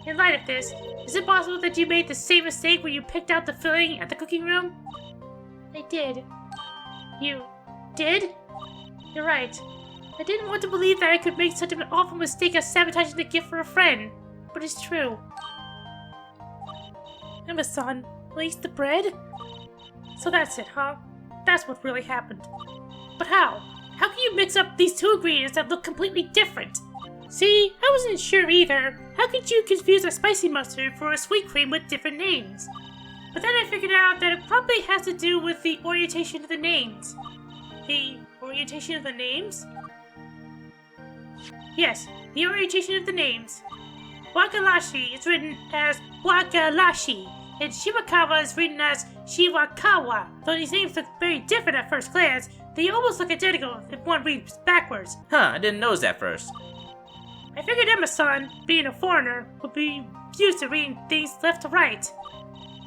In light of this, is it possible that you made the same mistake when you picked out the filling at the cooking room? I did. You did? You're right. I didn't want to believe that I could make such an awful mistake as sabotaging the gift for a friend, but it's true. Emma-san, laced the bread? So that's it, huh? That's what really happened. But how? How can you mix up these two ingredients that look completely different? See, I wasn't sure either. How could you confuse a spicy mustard for a sweet cream with different names? But then I figured out that it probably has to do with the orientation of the names. The orientation of the names? Yes, the orientation of the names. Wakarashi is written as wakarashi, and Shimakawa is written as Shiwakawa. Though these names look very different at first glance, they almost look identical if one reads backwards. Huh, I didn't notice that first. I figured Emma-san, being a foreigner, would be used to reading things left to right.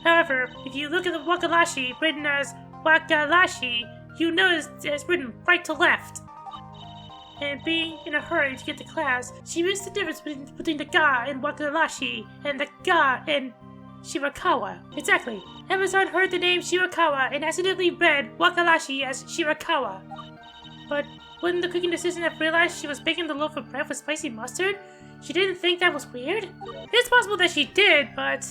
However, if you look at the wakarashi written as wakarashi, you notice it's written right to left. and being in a hurry to get to class, she missed the difference between the ga in Wakarashi and the ga in Shirakawa. Exactly. Amazon heard the name Shirakawa and accidentally read Wakarashi as Shirakawa. But wouldn't the cooking assistant have realized she was baking the loaf of bread with spicy mustard? She didn't think that was weird? It's possible that she did, but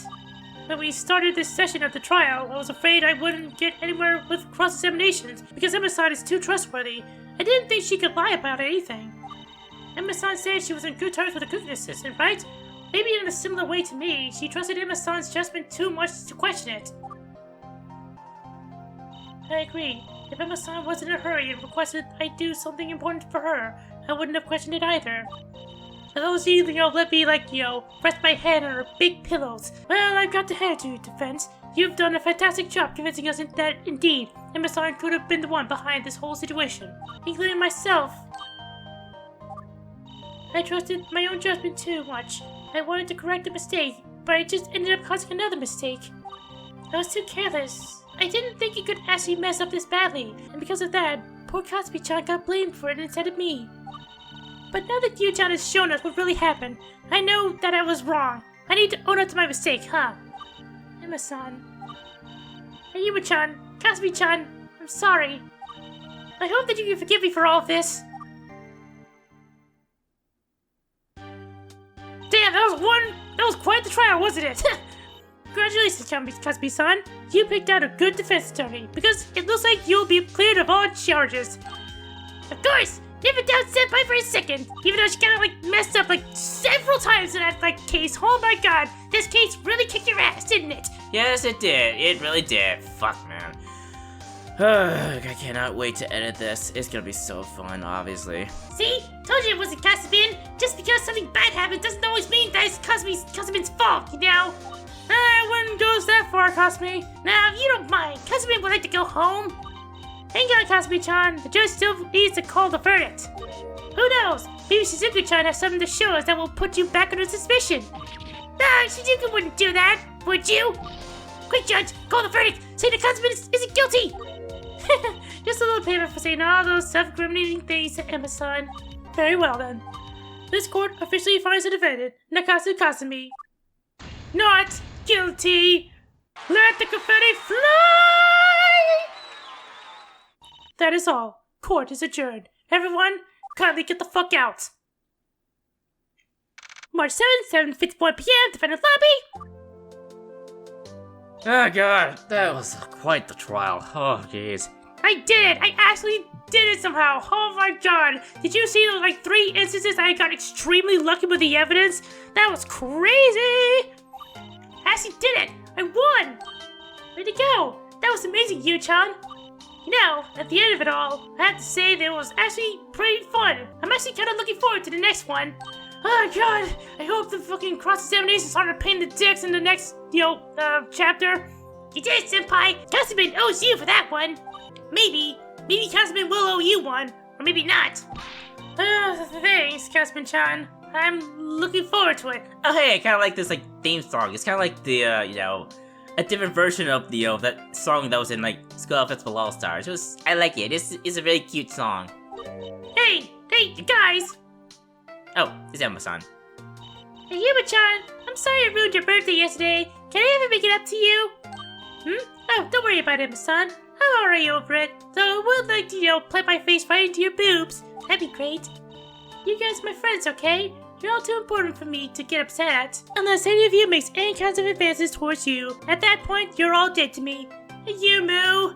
when we started this session of the trial, I was afraid I wouldn't get anywhere with cross-examinations because Emma-san is too trustworthy. I didn't think she could lie about anything. Emma-san said she was in good terms with the cooking assistant, right? Maybe in a similar way to me, she trusted Emma-san's judgment too much to question it. I agree. If Emma-san was in a hurry and requested I do something important for her, I wouldn't have questioned it either. As long as you let me, rest my head on her big pillows. Well, I've got to hand it to you, Defense. You've done a fantastic job convincing us that, indeed, Emma-san could have been the one behind this whole situation, including myself. I trusted my own judgment too much. I wanted to correct a mistake, but I just ended up causing another mistake. I was too careless. I didn't think it could actually mess up this badly, and because of that, poor Kasumi-chan got blamed for it instead of me. But now that Yu-chan has shown us what really happened, I know that I was wrong. I need to own up to my mistake, huh? Emma-san. Hey, Yuma-chan, Kasumi-chan, I'm sorry. I hope that you can forgive me for all of this. Damn, that was quite the trial, wasn't it? Congratulations, Kasumi-san. You picked out a good defense attorney, because it looks like you'll be cleared of all charges. Of course! Never doubt Senpai for a second, even though she kinda messed up several times in that case. Oh my god, this case really kicked your ass, didn't it? Yes, it did. It really did. Fuck, man. I cannot wait to edit this. It's gonna be so fun, obviously. See? Told you it wasn't Kasumin. Just because something bad happened doesn't always mean that it's Kasumin's fault, you know? I wouldn't go that far, Kasumi. Now, if you don't mind, Kasumin would like to go home. Hang on, Kasumi-chan. The judge still needs to call the verdict. Who knows? Maybe Shizuku-chan has something to show us that will put you back under suspicion. Nah, Shizuku wouldn't do that, would you? Quick, Judge, call the verdict. Say that Kasumi isn't guilty. Just a little payment for saying all those self-incriminating things to Emma-san. Very well, then. This court officially finds the defendant, Nakasu Kasumi, not guilty. Let the confetti fly! That is all. Court is adjourned. Everyone, kindly get the fuck out. March 7th, 7:51 p.m. Defendant lobby. Oh god, that was quite the trial. Oh jeez. I did it! I actually did it somehow! Oh my god! Did you see those 3 instances I got extremely lucky with the evidence? That was crazy! I actually did it! I won! Way to go! That was amazing, Yu-chan! You know, at the end of it all, I have to say that it was actually pretty fun. I'm actually kind of looking forward to the next one. Oh god, I hope the fucking cross-examinations aren't a pain in the dicks in the next, chapter. You did it, Senpai! Kasumin owes you for that one! Maybe Kasumin will owe you one, or maybe not. Thanks, Kasumin-chan. I'm looking forward to it. Oh hey, I kinda like this theme song. It's kinda like the a different version of the that song that was in Skull Festival All Stars. I like it. It's a really cute song. Hey, you guys! Oh, it's Emma-san. Hey, Yuma-chan, I'm sorry I ruined your birthday yesterday. Can I ever make it up to you? Oh, don't worry about it, Emma-san. I'm already over it. So I would like to, plant my face right into your boobs. That'd be great. You guys are my friends, okay? You're all too important for me to get upset at. Unless any of you makes any kinds of advances towards you. At that point, you're all dead to me. Hey, you, Moo!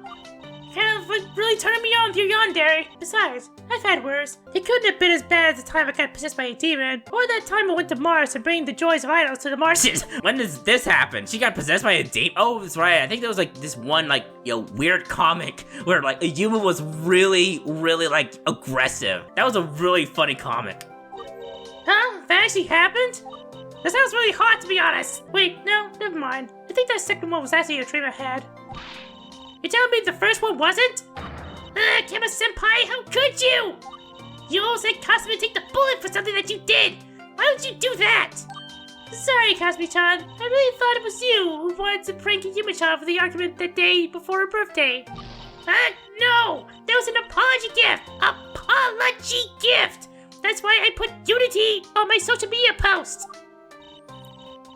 Kind of really turning me on with your yandere. Besides, I've had worse. It couldn't have been as bad as the time I got possessed by a demon, or that time I went to Mars to bring the joys of idols to the Martians. When does this happen? She got possessed by a demon? Oh, that's right. I think there was this one weird comic where Yuma was really aggressive. That was a really funny comic. Huh? That actually happened? That sounds really hot, to be honest. Wait, no, never mind. I think that second one was actually a dream I had. You're telling me the first one wasn't? Kema-senpai, how could you? You almost had Kasumi take the bullet for something that you did. Why would you do that? Sorry, Kasumi-chan. I really thought it was you who wanted to prank Yuma-chan for the argument that day before her birthday. No! That was an apology gift! Apology gift! uncertainty on my social media post.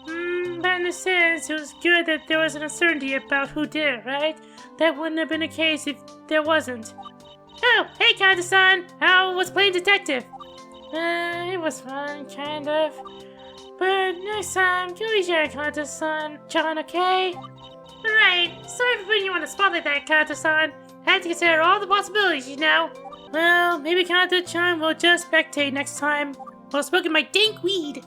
But in a sense, it was good that there was an uncertainty about who did it, right? That wouldn't have been the case if there wasn't. Oh, hey, Kata-san! How was playing detective? It was fun, kind of. But next time, can we share Kata-san, Chan, okay? Right, sorry for putting you on the spot like that, Kata-san. I had to consider all the possibilities, you know. Well, maybe Kata-chan will just spectate next time while smoking my dank weed.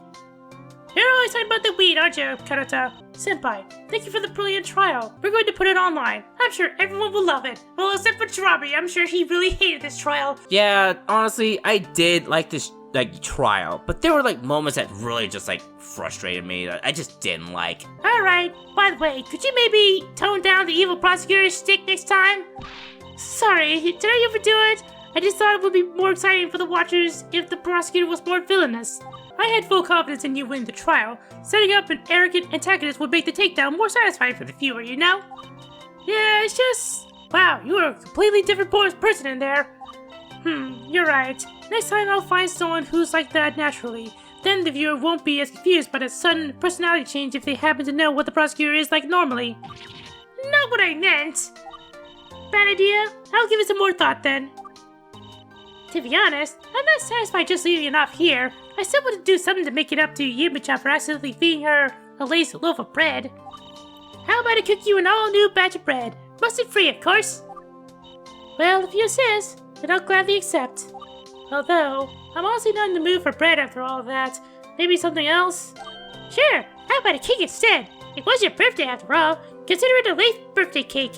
You're always talking about the weed, aren't you, Kanata? Senpai, thank you for the brilliant trial. We're going to put it online. I'm sure everyone will love it. Well, except for Jirabi, I'm sure he really hated this trial. Yeah, honestly, I did like this trial, but there were moments that really just frustrated me that I just didn't like. Alright, by the way, could you maybe tone down the evil prosecutor's stick next time? Sorry, did I overdo it? I just thought it would be more exciting for the watchers if the prosecutor was more villainous. I had full confidence in you winning the trial. Setting up an arrogant antagonist would make the takedown more satisfying for the viewer, you know? Yeah, it's just... Wow, you are a completely different person in there. You're right. Next time I'll find someone who's like that naturally. Then the viewer won't be as confused by the sudden personality change if they happen to know what the prosecutor is like normally. Not what I meant! Bad idea? I'll give it some more thought then. To be honest, I'm not satisfied just leaving it off here. I still want to do something to make it up to Yuma-chan for accidentally feeding her a lazy loaf of bread. How about I cook you an all-new batch of bread? Mustard-free, of course. Well, if you insist, then I'll gladly accept. Although, I'm honestly not in the mood for bread after all of that. Maybe something else? Sure, how about a cake instead? It was your birthday after all. Consider it a late birthday cake.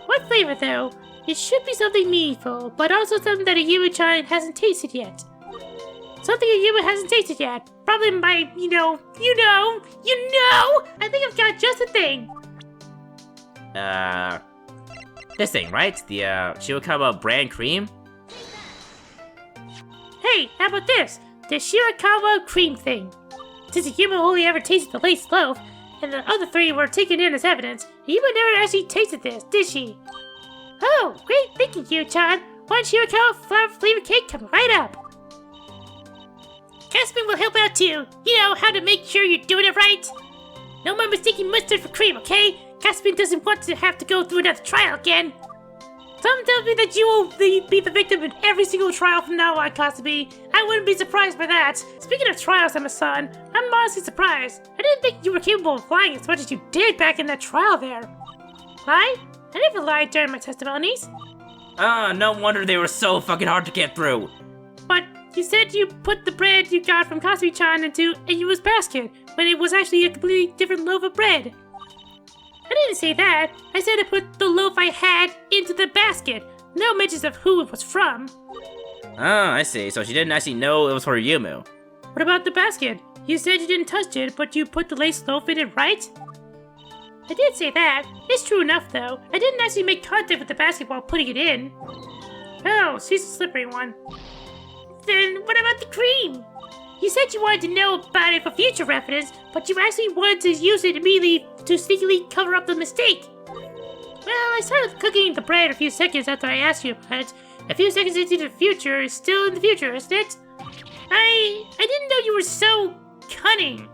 What flavor, though? It should be something meaningful, but also something that a Yuma-chan hasn't tasted yet. Something a Yuma hasn't tasted yet. Probably my, you know! I think I've got just the thing. This thing, right? The, Shirakawa brand cream? Hey, how about this? The Shirakawa cream thing. Since a Yuma only ever tasted the lace loaf, and the other three were taken in as evidence, Yuma never actually tasted this, did she? Oh, great thinking, Yu-chan. One Shirakawa flower-flavored cake coming right up. Caspian will help out too. You know how to make sure you're doing it right. No more mistaking mustard for cream, okay? Caspian doesn't want to have to go through another trial again. Something tells me that you will be the victim in every single trial from now on, Kasabi. I wouldn't be surprised by that. Speaking of trials, Emma-san, I'm honestly surprised. I didn't think you were capable of lying as much as you did back in that trial there. Lie? I never lied during my testimonies. No wonder they were so fucking hard to get through. But you said you put the bread you got from Kasabi-chan into a Yuma's basket, when it was actually a completely different loaf of bread. I didn't say that. I said I put the loaf I had into the basket. No mentions of who it was from. Oh, I see. So she didn't actually know it was for Yumu. What about the basket? You said you didn't touch it, but you put the lace loaf in it, right? I did say that. It's true enough, though. I didn't actually make contact with the basket while putting it in. Oh, she's a slippery one. Then what about the cream? You said you wanted to know about it for future reference, but you actually wanted to use it immediately to sneakily cover up the mistake. Well, I started cooking the bread a few seconds after I asked you about it. A few seconds into the future is still in the future, isn't it? I didn't know you were so cunning.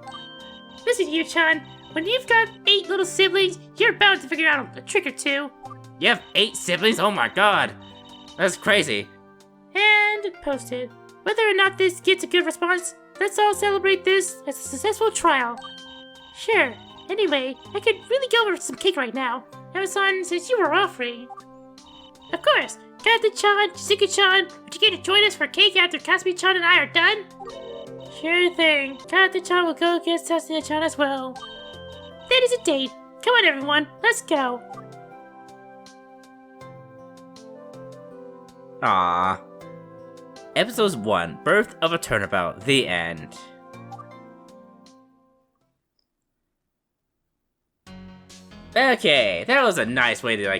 Listen, Yu-chan, when you've got 8 little siblings, you're bound to figure out a trick or two. You have 8 siblings? Oh my god. That's crazy. And posted. Whether or not this gets a good response, let's all celebrate this as a successful trial. Sure. Anyway, I could really go over some cake right now. Amazon, since you were offering. Of course. Kata-chan, Shizuka-chan, would you care to join us for cake after Kasumi-chan and I are done? Sure thing. Kata-chan will go against Sasuke-chan as well. That is a date. Come on, everyone. Let's go. Aww. Episode 1, Birth of a Turnabout, the end. Okay, that was a nice way to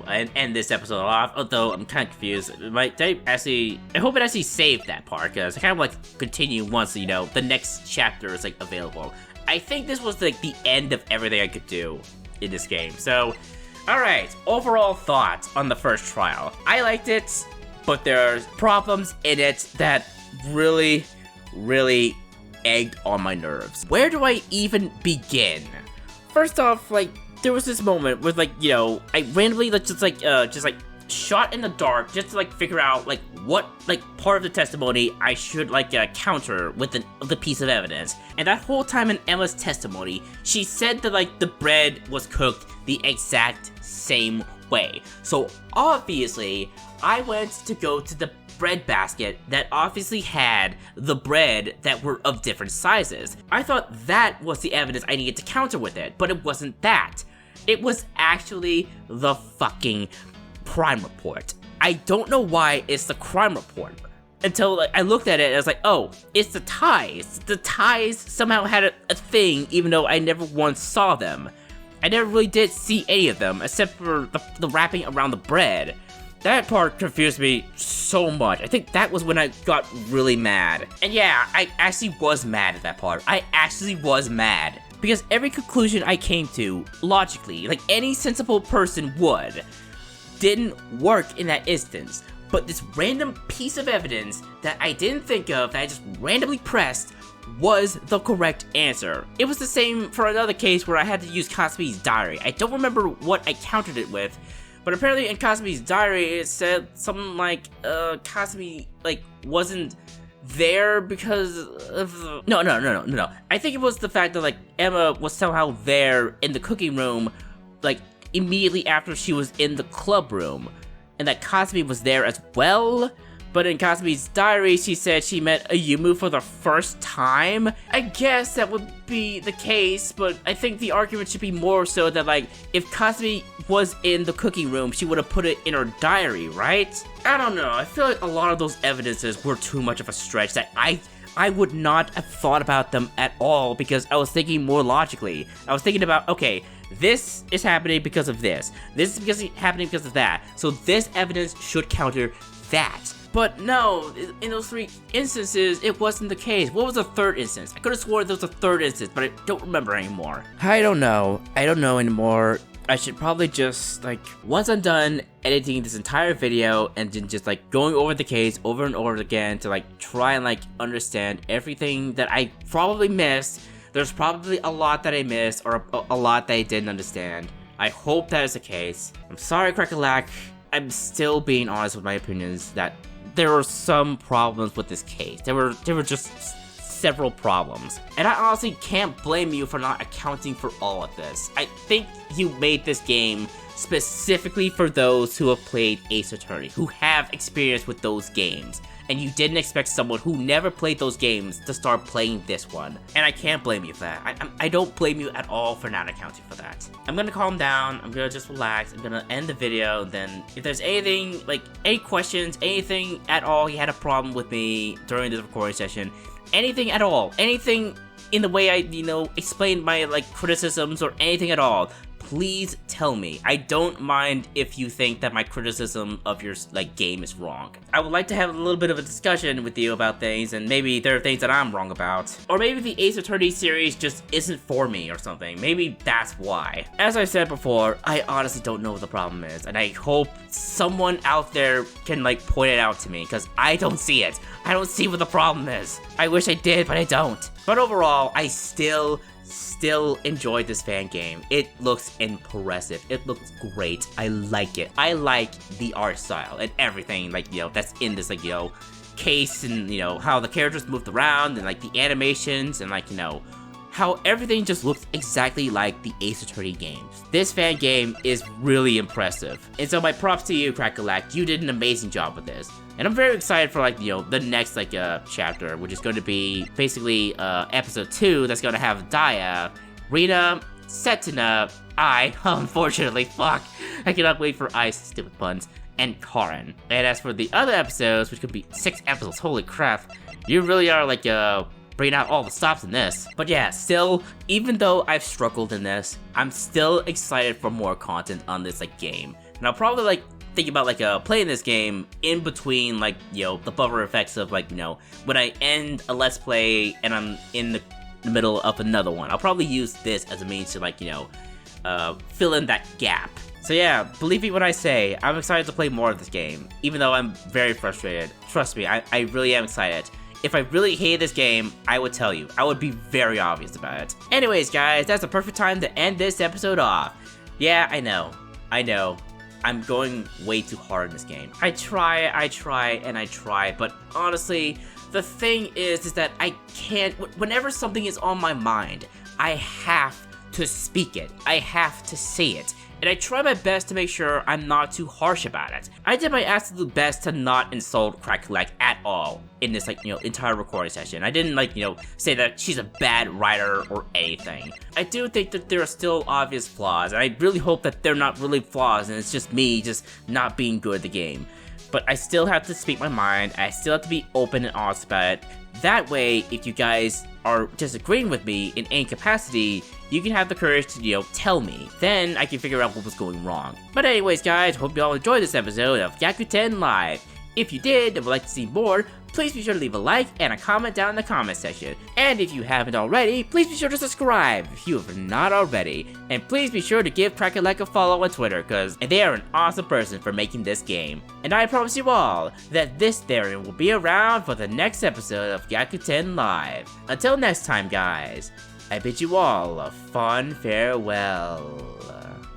end this episode off, although I'm kind of confused. I hope it actually saved that part, because I kind of continue once, the next chapter is available. I think this was the end of everything I could do in this game. So, alright, overall thoughts on the first trial. I liked it, but there's problems in it that really really egged on my nerves. Where do I even begin? First off, like, there was this moment where, like, you know, I randomly, like, just shot in the dark just to, like, figure out, like, what, like, part of the testimony I should, like, counter with the piece of evidence. And that whole time in Emma's testimony, she said that, like, the bread was cooked the exact same way. So, obviously, I went to go to the bread basket that obviously had the bread that were of different sizes. I thought that was the evidence I needed to counter with it, but it wasn't that. It was actually the fucking crime report. I don't know why it's the crime report. Until, like, I looked at it and I was like, oh, it's the ties. The ties somehow had a thing, even though I never once saw them. I never really did see any of them, except for the wrapping around the bread. That part confused me so much. I think that was when I got really mad. And yeah, I actually was mad at that part. I actually was mad. Because every conclusion I came to, logically, like any sensible person would, didn't work in that instance. But this random piece of evidence that I didn't think of, that I just randomly pressed, was the correct answer. It was the same for another case where I had to use Kasumi's diary. I don't remember what I countered it with, but apparently in Kasumi's diary it said something like, Kasumi, like, wasn't there because of... No. I think it was the fact that, like, Emma was somehow there in the cooking room, like, immediately after she was in the club room, and that Kasumi was there as well. But in Kasumi's diary, she said she met Ayumu for the first time. I guess that would be the case, but I think the argument should be more so that, like, if Kasumi was in the cooking room, she would have put it in her diary, right? I don't know. I feel like a lot of those evidences were too much of a stretch that I would not have thought about them at all because I was thinking more logically. I was thinking about, okay, this is happening because of this. This is happening because of that. So this evidence should counter that. But no, in those three instances, it wasn't the case. What was the third instance? I could have sworn there was a third instance, but I don't remember anymore. I don't know anymore. I should probably just, like, once I'm done editing this entire video and then just, like, going over the case over and over again to, like, try and, like, understand everything that I probably missed. There's probably a lot that I missed or a lot that I didn't understand. I hope that is the case. I'm sorry, Crackalack. I'm still being honest with my opinions that there were some problems with this case. There were just several problems. And I honestly can't blame you for not accounting for all of this. I think you made this game specifically for those who have played Ace Attorney, who have experience with those games. And you didn't expect someone who never played those games to start playing this one. And I can't blame you for that. I don't blame you at all for not accounting for that. I'm gonna calm down, I'm gonna just relax, I'm gonna end the video, then if there's anything, like, any questions, anything at all you had a problem with me during this recording session, anything at all, anything in the way I, explained my, like, criticisms or anything at all, please tell me. I don't mind if you think that my criticism of your, like, game is wrong. I would like to have a little bit of a discussion with you about things, and maybe there are things that I'm wrong about. Or maybe the Ace Attorney series just isn't for me or something. Maybe that's why. As I said before, I honestly don't know what the problem is, and I hope someone out there can, like, point it out to me, because I don't see it. I don't see what the problem is. I wish I did, but I don't. But overall, I still enjoyed this fan game. It looks impressive. It looks great. I like it. I like the art style and everything, like, that's in this, like, case, and, how the characters moved around, and, like, the animations, and, like, how everything just looks exactly like the Ace Attorney games. This fan game is really impressive. And so my props to you, Crackalack. You did an amazing job with this. And I'm very excited for, like, the next, like, chapter, which is going to be basically episode 2 that's going to have Daya, Rina, Setina, unfortunately, fuck, I cannot wait for I's stupid puns, and Karin. And as for the other episodes, which could be 6 episodes, holy crap, you really are, like, bringing out all the stops in this. But yeah, still, even though I've struggled in this, I'm still excited for more content on this, like, game. And I'll probably, like, think about, like, playing this game in between, like, the buffer effects of, like, when I end a Let's Play and I'm in the middle of another one. I'll probably use this as a means to, like, fill in that gap. So yeah, believe me when I say, I'm excited to play more of this game, even though I'm very frustrated. Trust me, I really am excited. if I really hated this game, I would tell you. I would be very obvious about it. Anyways, guys, that's a perfect time to end this episode off. Yeah, I know. I'm going way too hard in this game. I try, but honestly, the thing is that I can't, whenever something is on my mind, I have to speak it. I have to say it. And I try my best to make sure I'm not too harsh about it. I did my absolute best to not insult Crackle at all in this, entire recording session. I didn't, say that she's a bad writer or anything. I do think that there are still obvious flaws, and I really hope that they're not really flaws and it's just me just not being good at the game. But I still have to speak my mind, I still have to be open and honest about it. That way, if you guys are disagreeing with me in any capacity, you can have the courage to, tell me. Then I can figure out what was going wrong. But anyways, guys, hope you all enjoyed this episode of Gyakuten Live. If you did and would like to see more, please be sure to leave a like and a comment down in the comment section. And if you haven't already, please be sure to subscribe if you have not already. And please be sure to give Crackle a follow on Twitter, because they are an awesome person for making this game. And I promise you all that this Therian will be around for the next episode of Gyakuten Live. Until next time, guys, I bid you all a fond farewell.